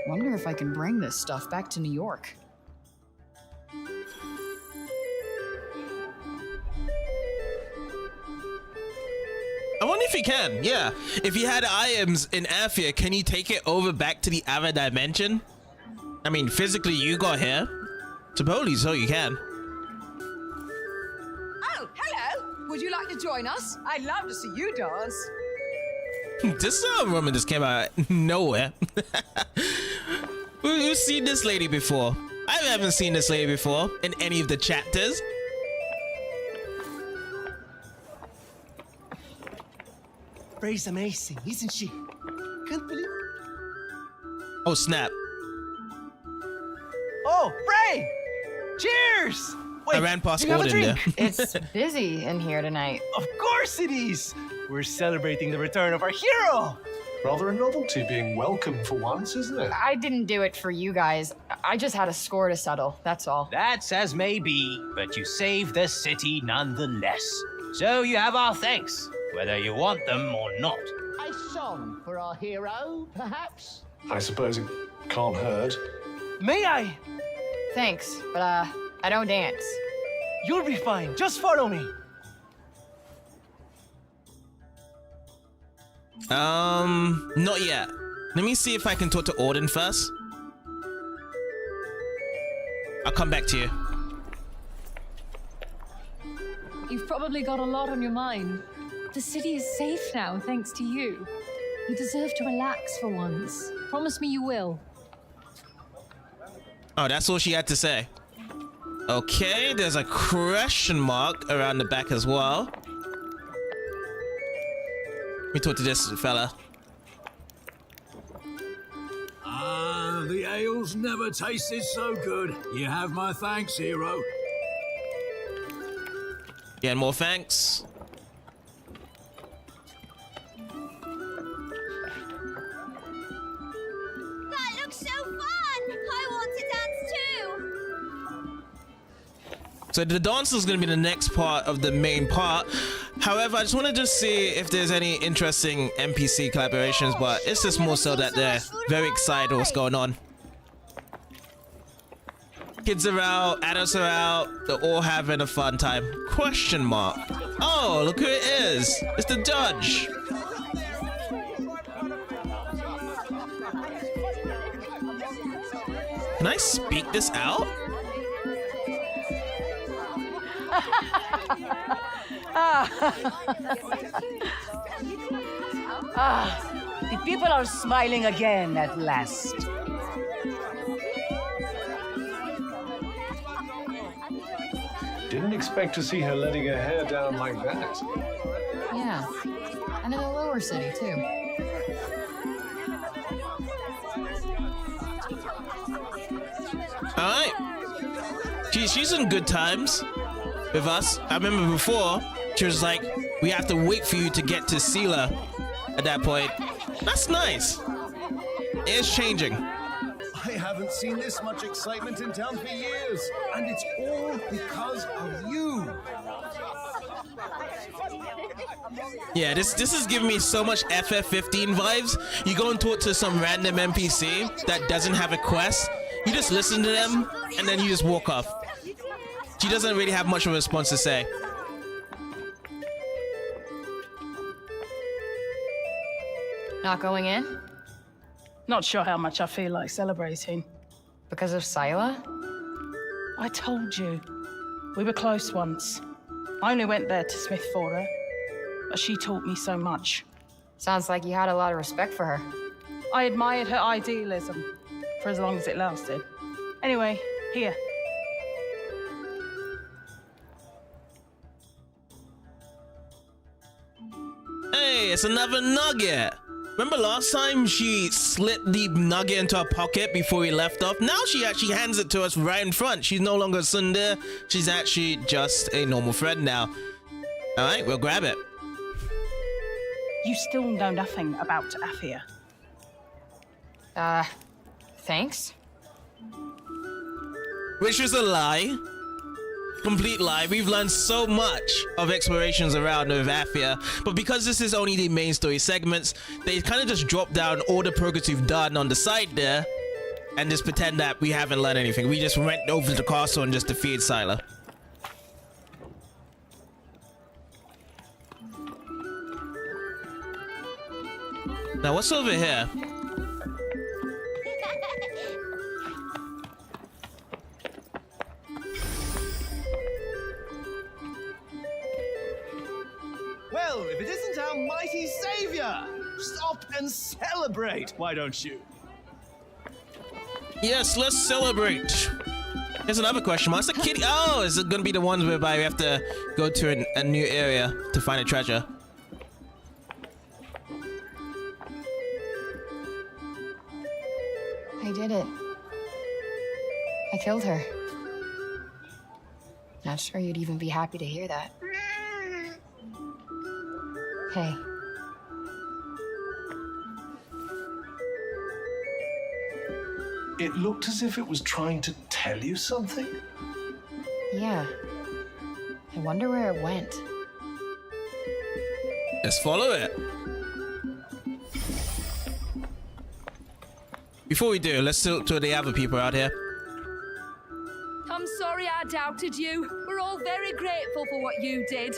Wonder if I can bring this stuff back to New York.
I wonder if you can, yeah. If you had items in Athia, can you take it over back to the other dimension? I mean, physically you got here. Supposedly so you can.
Oh, hello! Would you like to join us? I'd love to see you dance.
This woman just came out of nowhere. Who's seen this lady before? I haven't seen this lady before in any of the chapters.
Frey's amazing, isn't she? Can't believe.
Oh snap!
Oh, Frey! Cheers! Wait,
I ran past
do you have a
Gordon there.
drink?
It's busy in here tonight.
Of course it is! We're celebrating the return of our hero!
Rather a novelty being welcome for once, isn't it?
I didn't do it for you guys. I just had a score to settle, that's all.
That's as may be, but you saved the city nonetheless. So you have our thanks, whether you want them or not.
A song for our hero, perhaps?
I suppose it can't hurt.
May I?
Thanks, but I don't dance.
You'll be fine. Just follow me.
Not yet. Let me see if I can talk to Auden first. I'll come back to you.
You've probably got a lot on your mind. The city is safe now, thanks to you. You deserve to relax for once. Promise me you will.
Oh, that's all she had to say. Okay, there's a question mark around the back as well. Let me talk to this fella.
The ale's never tasted so good. You have my thanks, hero.
Yeah, more thanks.
That looks so fun! I want to dance too!
So the dance is going to be the next part of the main part. However, I just want to just see if there's any interesting NPC collaborations, but it's just more so that they're very excited what's going on. Kids are out, adults are out, they're all having a fun time. Question mark. Oh, look who it is. It's the judge. Can I speak this out?
The people are smiling again at last.
Didn't expect to see her letting her hair down like that.
Yeah, and in a lower city, too.
Alright. She's in good times with us. I remember before, she was like, we have to wait for you to get to Sila at that point. That's nice. It's changing.
I haven't seen this much excitement in town for years, and it's all because of you.
Yeah, this is giving me so much FF15 vibes. You go and talk to some random NPC that doesn't have a quest. You just listen to them, and then you just walk off. She doesn't really have much of a response to say.
Not going in?
Not sure how much I feel like celebrating.
Because of Sila?
I told you. We were close once. I only went there to smith for her, but she taught me so much.
Sounds like you had a lot of respect for her.
I admired her idealism for as long as it lasted. Anyway, here.
Hey, it's another nugget. Remember last time she slipped the nugget into her pocket before we left off? Now she actually hands it to us right in front. She's no longer a tsundere. She's actually just a normal friend now. All right, we'll grab it.
You still know nothing about Afia.
Thanks?
Which is a lie. Complete lie. We've learned so much of explorations around with Afia, but because this is only the main story segments, they kind of just drop down all the progress we've done on the side there and just pretend that we haven't learned anything. We just went over to the castle and just defeated Sila. Now what's over here?
Well, if it isn't our mighty savior! Stop and celebrate, why don't you?
Yes, let's celebrate. Here's another question mark. It's a kitty. Oh, is it gonna be the ones whereby we have to go to a new area to find a treasure?
I did it. I killed her. Not sure you'd even be happy to hear that. Hey.
It looked as if it was trying to tell you something.
Yeah. I wonder where it went.
Let's follow it. Before we do, let's talk to the other people out here.
I'm sorry I doubted you. We're all very grateful for what you did.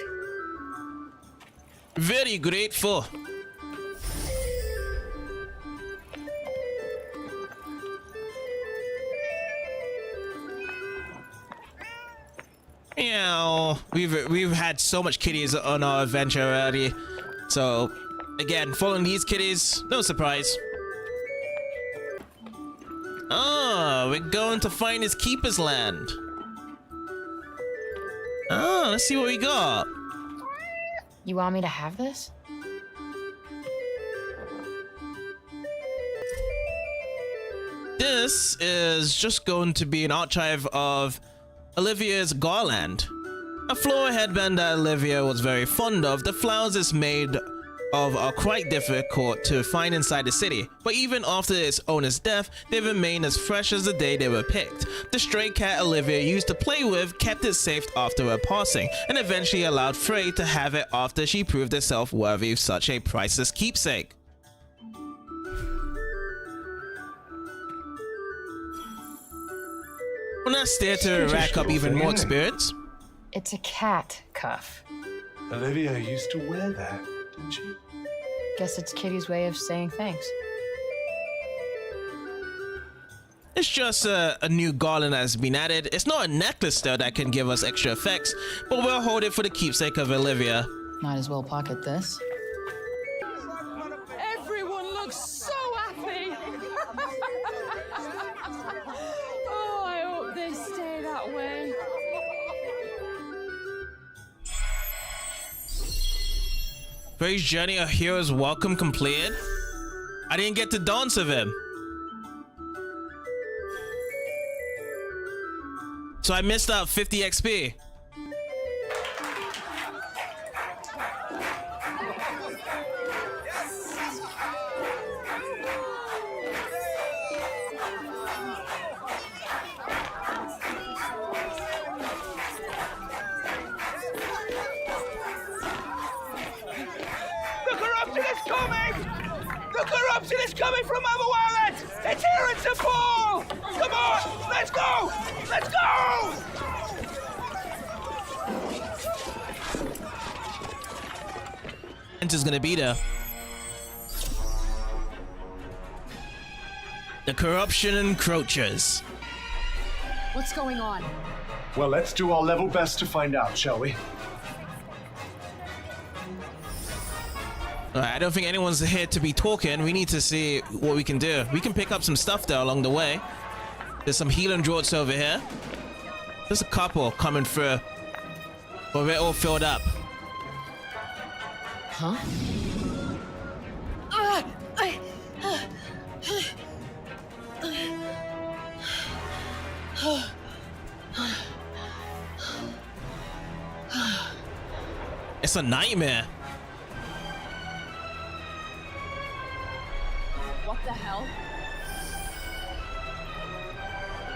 Very grateful. Yeah, we've had so much kitties on our adventure already. So, again, following these kitties, no surprise. Oh, we're going to find his keeper's land. Oh, let's see what we got.
You want me to have this?
This is just going to be an archive of Olivia's garland. A floral headband that Olivia was very fond of. The flowers it's made of are quite difficult to find inside the city, but even after its owner's death, they remain as fresh as the day they were picked. The stray cat Olivia used to play with kept it safe after her passing, and eventually allowed Frey to have it after she proved herself worthy of such a priceless keepsake. Well, that's there to rack up even more experience.
It's a cat cuff.
Olivia used to wear that, didn't she?
Guess it's Kitty's way of saying thanks.
It's just a new garland that's been added. It's not a necklace though that can give us extra effects, but we'll hold it for the keepsake of Olivia.
Might as well pocket this.
Everyone looks so happy. Oh, I hope they stay that way.
Frey's journey of hero's welcome completed. I didn't get to dance with him, so I missed out 50 XP.
The corruption is coming from other wallets! It's here in St. Paul! Come on, let's go! Let's go!
Is gonna be there. The corruption encroaches.
What's going on?
Well, let's do our level best to find out, shall we?
Alright, I don't think anyone's here to be talking. We need to see what we can do. We can pick up some stuff though along the way. There's some healing draughts over here. There's a couple coming through, but we're all filled up.
Huh?
It's a nightmare.
What the hell?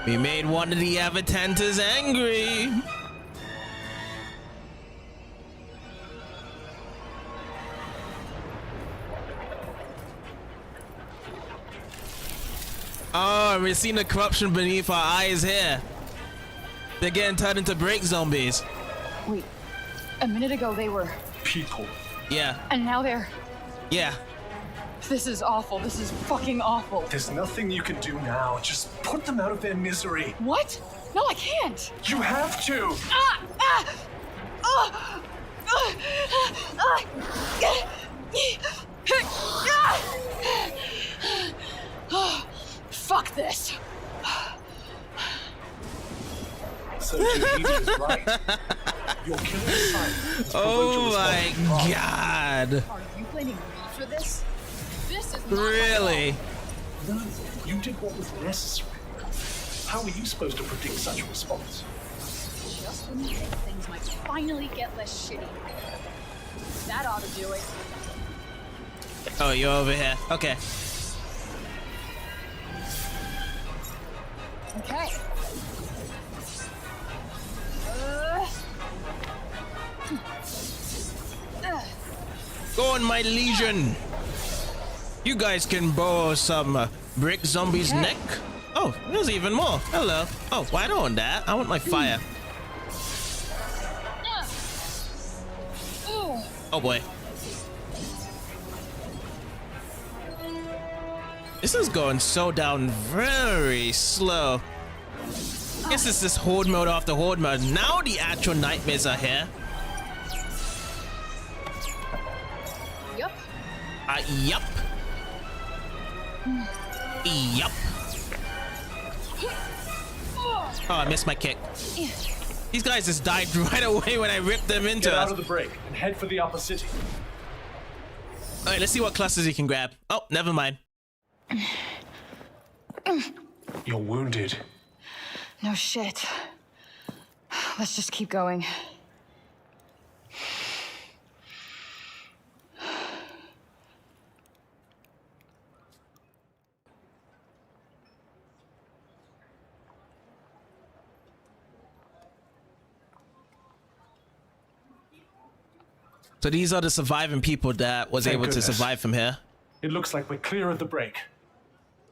We made one of the Avatanters angry. Oh, we're seeing the corruption beneath our eyes here. They're getting turned into break zombies.
Wait, a minute ago they were
people.
Yeah.
And now they're...
Yeah.
This is awful. This is fucking awful.
There's nothing you can do now. Just put them out of their misery.
What? No, I can't.
You have to.
Fuck this.
So Jahidi is right. You're killing silent.
Oh my god.
Are you blaming me for this? This is not
Really?
No, you did what was necessary. How were you supposed to predict such a response?
Just when you think things might finally get less shitty. That ought to do it.
Oh, you're over here. Okay.
Okay.
Go on, my legion. You guys can borrow some brick zombie's neck. Oh, there's even more. Hello. Oh, well, I don't want that. I want my fire. Oh boy. This is going so down very slow. I guess it's this horde mode after horde mode. Now the actual nightmares are here.
Yup.
Yup. Yup. Oh, I missed my kick. These guys just died right away when I ripped them into
Get
us.
out of the break and head for the upper city.
All right, let's see what clusters you can grab. Oh, never mind.
You're wounded.
No shit. Let's just keep going.
So these are the surviving people that was
Thank
able
goodness.
to survive from here.
It looks like we're clear of the break.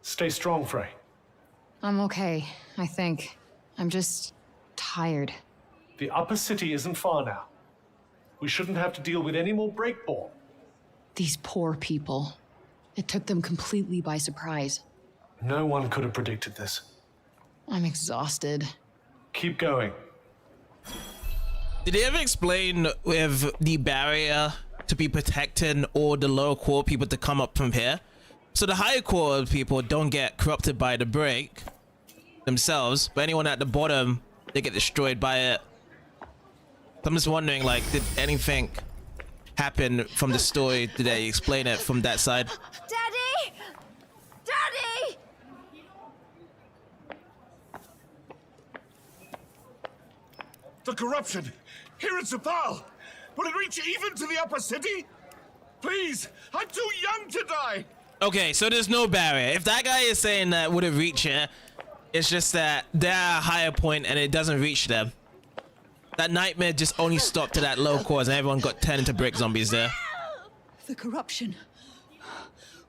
Stay strong, Frey.
I'm okay, I think. I'm just tired.
The upper city isn't far now. We shouldn't have to deal with any more breakball.
These poor people. It took them completely by surprise.
No one could have predicted this.
I'm exhausted.
Keep going.
Did they ever explain with the barrier to be protecting all the lower core people to come up from here? So the higher core people don't get corrupted by the break themselves, but anyone at the bottom, they get destroyed by it. So I'm just wondering, like, did anything happen from the story? Did they explain it from that side?
Daddy! Daddy!
The corruption! Here in Sepal! Will it reach even to the upper city? Please! I'm too young to die!
Okay, so there's no barrier. If that guy is saying that would have reached here, it's just that they're at a higher point and it doesn't reach them. That nightmare just only stopped to that low cause and everyone got turned into brick zombies there.
The corruption.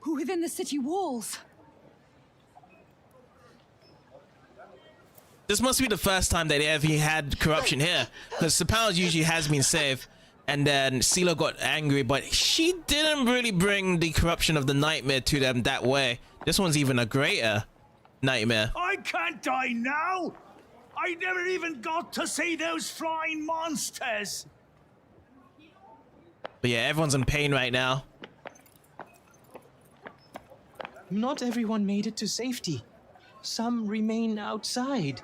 Within the city walls.
This must be the first time that they ever had corruption here, because Sepal usually has been safe, and then Sila got angry, but she didn't really bring the corruption of the nightmare to them that way. This one's even a greater nightmare.
I can't die now! I never even got to see those flying monsters!
But yeah, everyone's in pain right now.
Not everyone made it to safety. Some remain outside.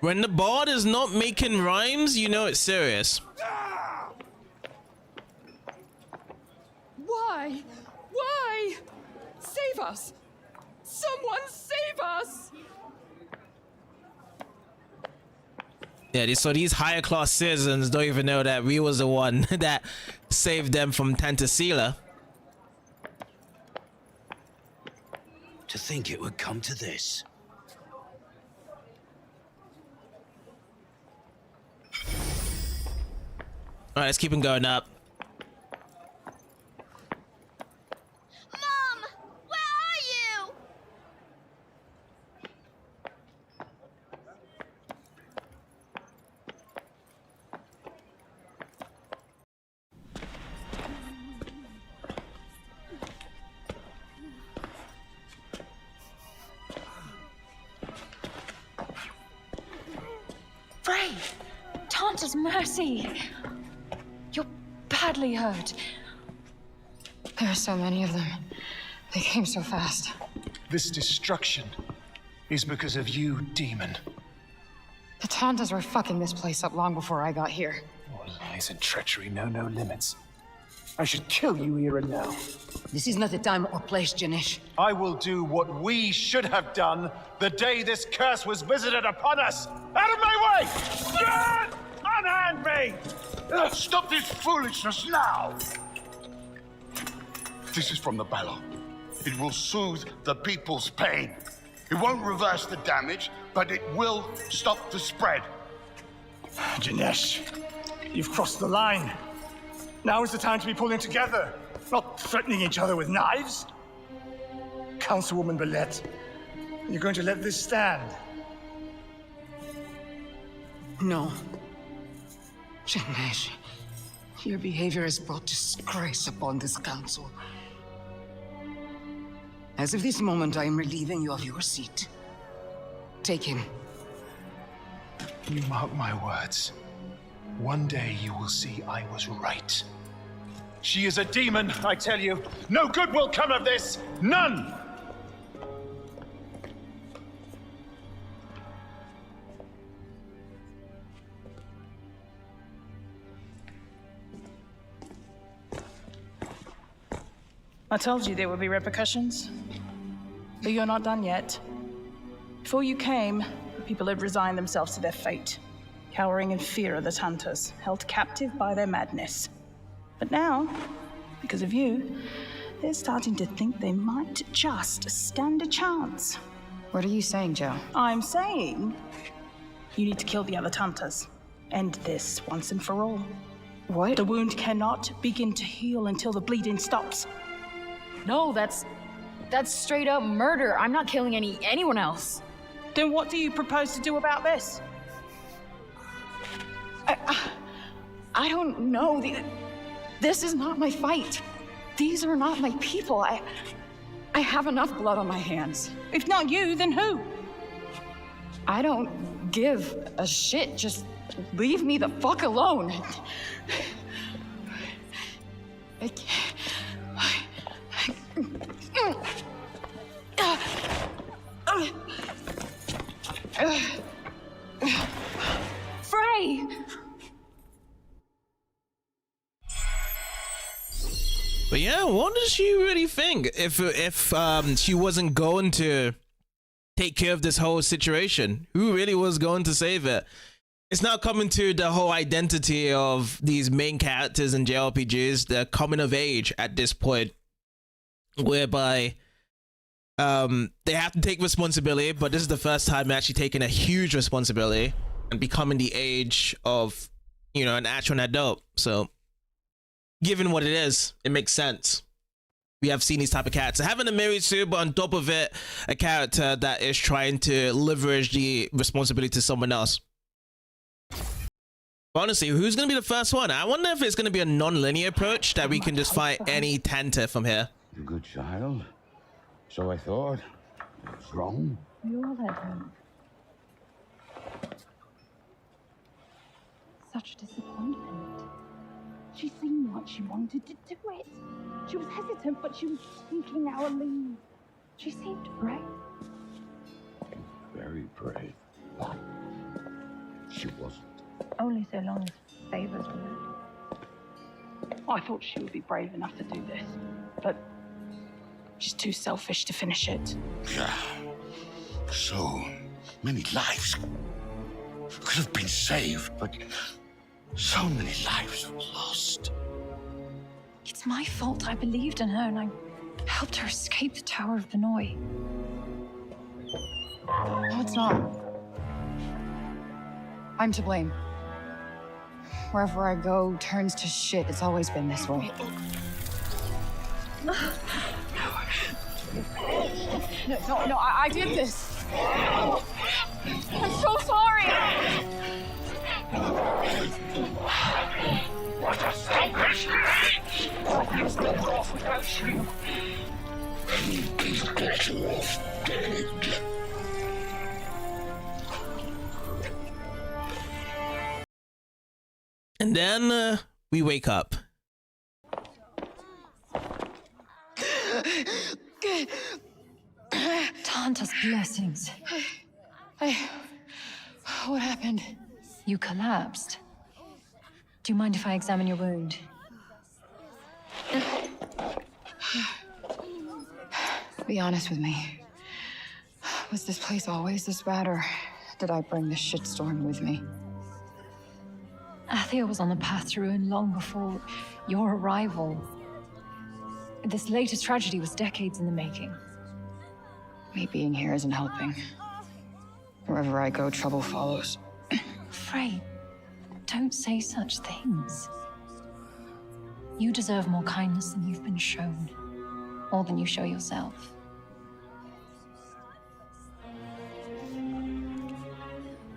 When the bard is not making rhymes, you know it's serious.
Why? Why? Save us! Someone save us!
Yeah, so these higher class citizens don't even know that we was the one that saved them from Tanta Sila.
To think it would come to this.
Alright, let's keep him going up.
Mom! Where are you?
Frey! Tanta's mercy! You're badly hurt.
There are so many of them. They came so fast.
This destruction is because of you, demon.
The Tantas were fucking this place up long before I got here.
Your lies and treachery know no limits. I should kill you here and now.
This is not the time or place, Janish.
I will do what we should have done the day this curse was visited upon us. Out of my way! Unhand me! Stop this foolishness now! This is from the Balor.
It will soothe the people's pain. It won't reverse the damage, but it will stop the spread.
Dinesh, you've crossed the line. Now is the time to be pulling together, not threatening each other with knives. Councilwoman Belette, you're going to let this stand?
No. Dinesh, your behavior has brought disgrace upon this council. As of this moment, I am relieving you of your seat. Take him.
You mark my words. One day you will see I was right. She is a demon, I tell you. No good will come of this. None!
I told you there would be repercussions. But you're not done yet. Before you came, the people had resigned themselves to their fate, cowering in fear of the Tantas, held captive by their madness. But now, because of you, they're starting to think they might just stand a chance.
What are you saying, Joe?
I'm saying you need to kill the other Tantas. End this once and for all.
What?
The wound cannot begin to heal until the bleeding stops.
No, that's straight up murder. I'm not killing anyone else.
Then what do you propose to do about this?
I don't know. This is not my fight. These are not my people. I have enough blood on my hands.
If not you, then who?
I don't give a shit. Just leave me the fuck alone. I can't.
Frey!
But yeah, what does she really think if she wasn't going to take care of this whole situation? Who really was going to save it? It's now coming to the whole identity of these main characters in JRPGs. They're coming of age at this point, whereby they have to take responsibility, but this is the first time actually taking a huge responsibility and becoming the age of, you know, an actual adult. So given what it is, it makes sense. We have seen these type of characters having a married suit, but on top of it, a character that is trying to leverage the responsibility to someone else. But honestly, who's going to be the first one? I wonder if it's going to be a non-linear approach that we can just fight any Tanta from here.
A good child. So I thought. What's wrong?
We all had him. Such disappointment. She's seen what she wanted to do it. She was hesitant, but she was seeking our lead. She seemed brave.
Very brave. But she wasn't.
Only so long as favors were.
I thought she would be brave enough to do this, but she's too selfish to finish it.
Yeah. So many lives could have been saved, but so many lives were lost.
It's my fault. I believed in her and I helped her escape the Tower of Benoi.
No, it's not. I'm to blame. Wherever I go turns to shit. It's always been this way. No, I did this. I'm so sorry.
What a selfish act! What is the wrath without you? He's better off dead.
And then we wake up.
Tanta's blessings.
What happened?
You collapsed. Do you mind if I examine your wound?
Be honest with me. Was this place always this bad, or did I bring the shitstorm with me?
Athia was on the path to ruin long before your arrival. This latest tragedy was decades in the making.
Me being here isn't helping. Wherever I go, trouble follows.
Frey, don't say such things. You deserve more kindness than you've been shown, more than you show yourself.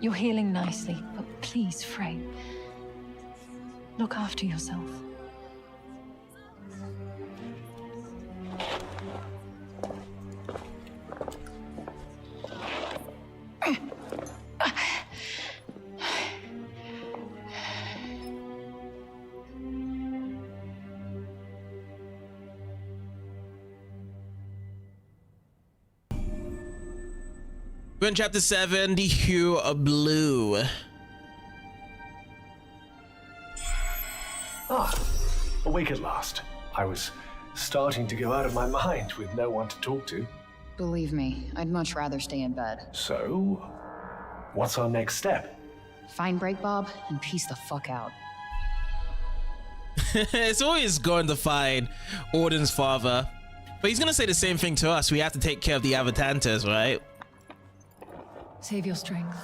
You're healing nicely, but please, Frey, look after yourself.
We're in chapter 7, The Hue of Blue.
Awake at last. I was starting to go out of my mind with no one to talk to.
Believe me, I'd much rather stay in bed.
So, what's our next step?
Find Break Bob and peace the fuck out.
It's always going to find Auden's father. But he's going to say the same thing to us. We have to take care of the Avatantas, right?
Save your strength.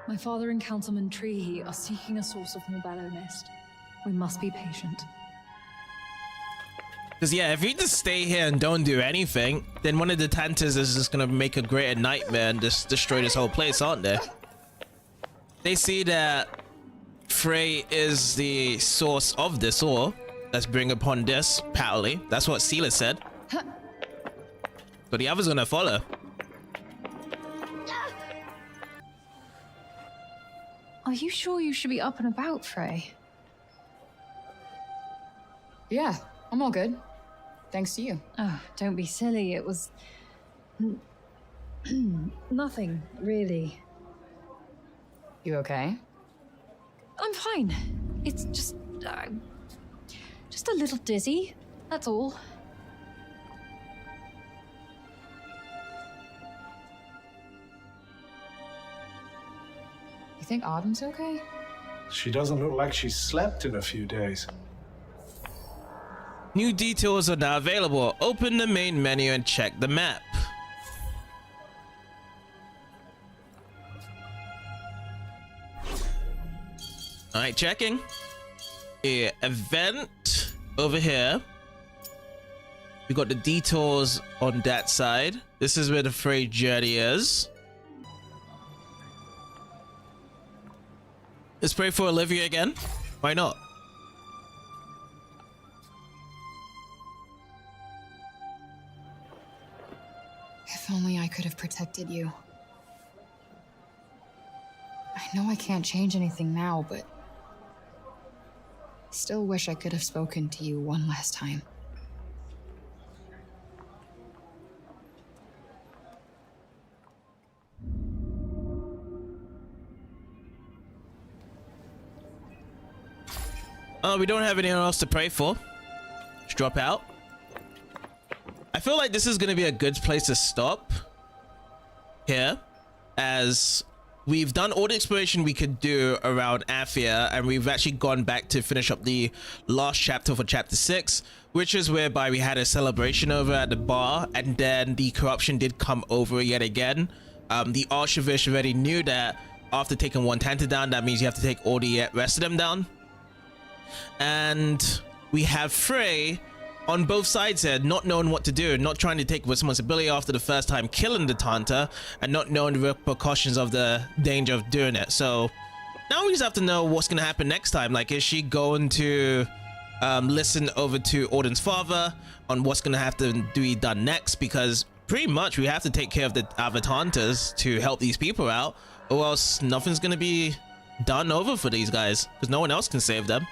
My father and Councilman Treehee are seeking a source of Morbello Mist. We must be patient.
Because yeah, if we just stay here and don't do anything, then one of the Tantas is just going to make a greater nightmare and just destroy this whole place, aren't they? They see that Frey is the source of this ore. Let's bring upon this, Paoli. That's what Sila said. So the others gonna follow.
Are you sure you should be up and about, Frey?
Yeah, I'm all good. Thanks to you.
Oh, don't be silly. It was... nothing, really.
You okay?
I'm fine. It's just a little dizzy, that's all.
You think Autumn's okay?
She doesn't look like she's slept in a few days.
New details are now available. Open the main menu and check the map. Alright, checking. Event over here. We got the detours on that side. This is where the Frey journey is. Let's pray for Olivia again. Why not?
If only I could have protected you. I know I can't change anything now, but still wish I could have spoken to you one last time.
Oh, we don't have anyone else to pray for. Just drop out. I feel like this is going to be a good place to stop here, as we've done all the exploration we could do around Athia, and we've actually gone back to finish up the last chapter for chapter 6, which is whereby we had a celebration over at the bar, and then the corruption did come over yet again. The Archivist already knew that after taking one Tanta down, that means you have to take all the rest of them down. And we have Frey on both sides here, not knowing what to do, not trying to take responsibility after the first time killing the Tanta, and not knowing the repercussions of the danger of doing it. So now we just have to know what's going to happen next time. Like, is she going to listen over to Auden's father on what's going to have to be done next? Because pretty much we have to take care of the Avatantas to help these people out, or else nothing's going to be done over for these guys, because no one else can save them.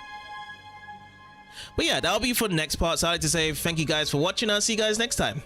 But yeah, that'll be for the next part. So I'd like to say thank you guys for watching. I'll see you guys next time.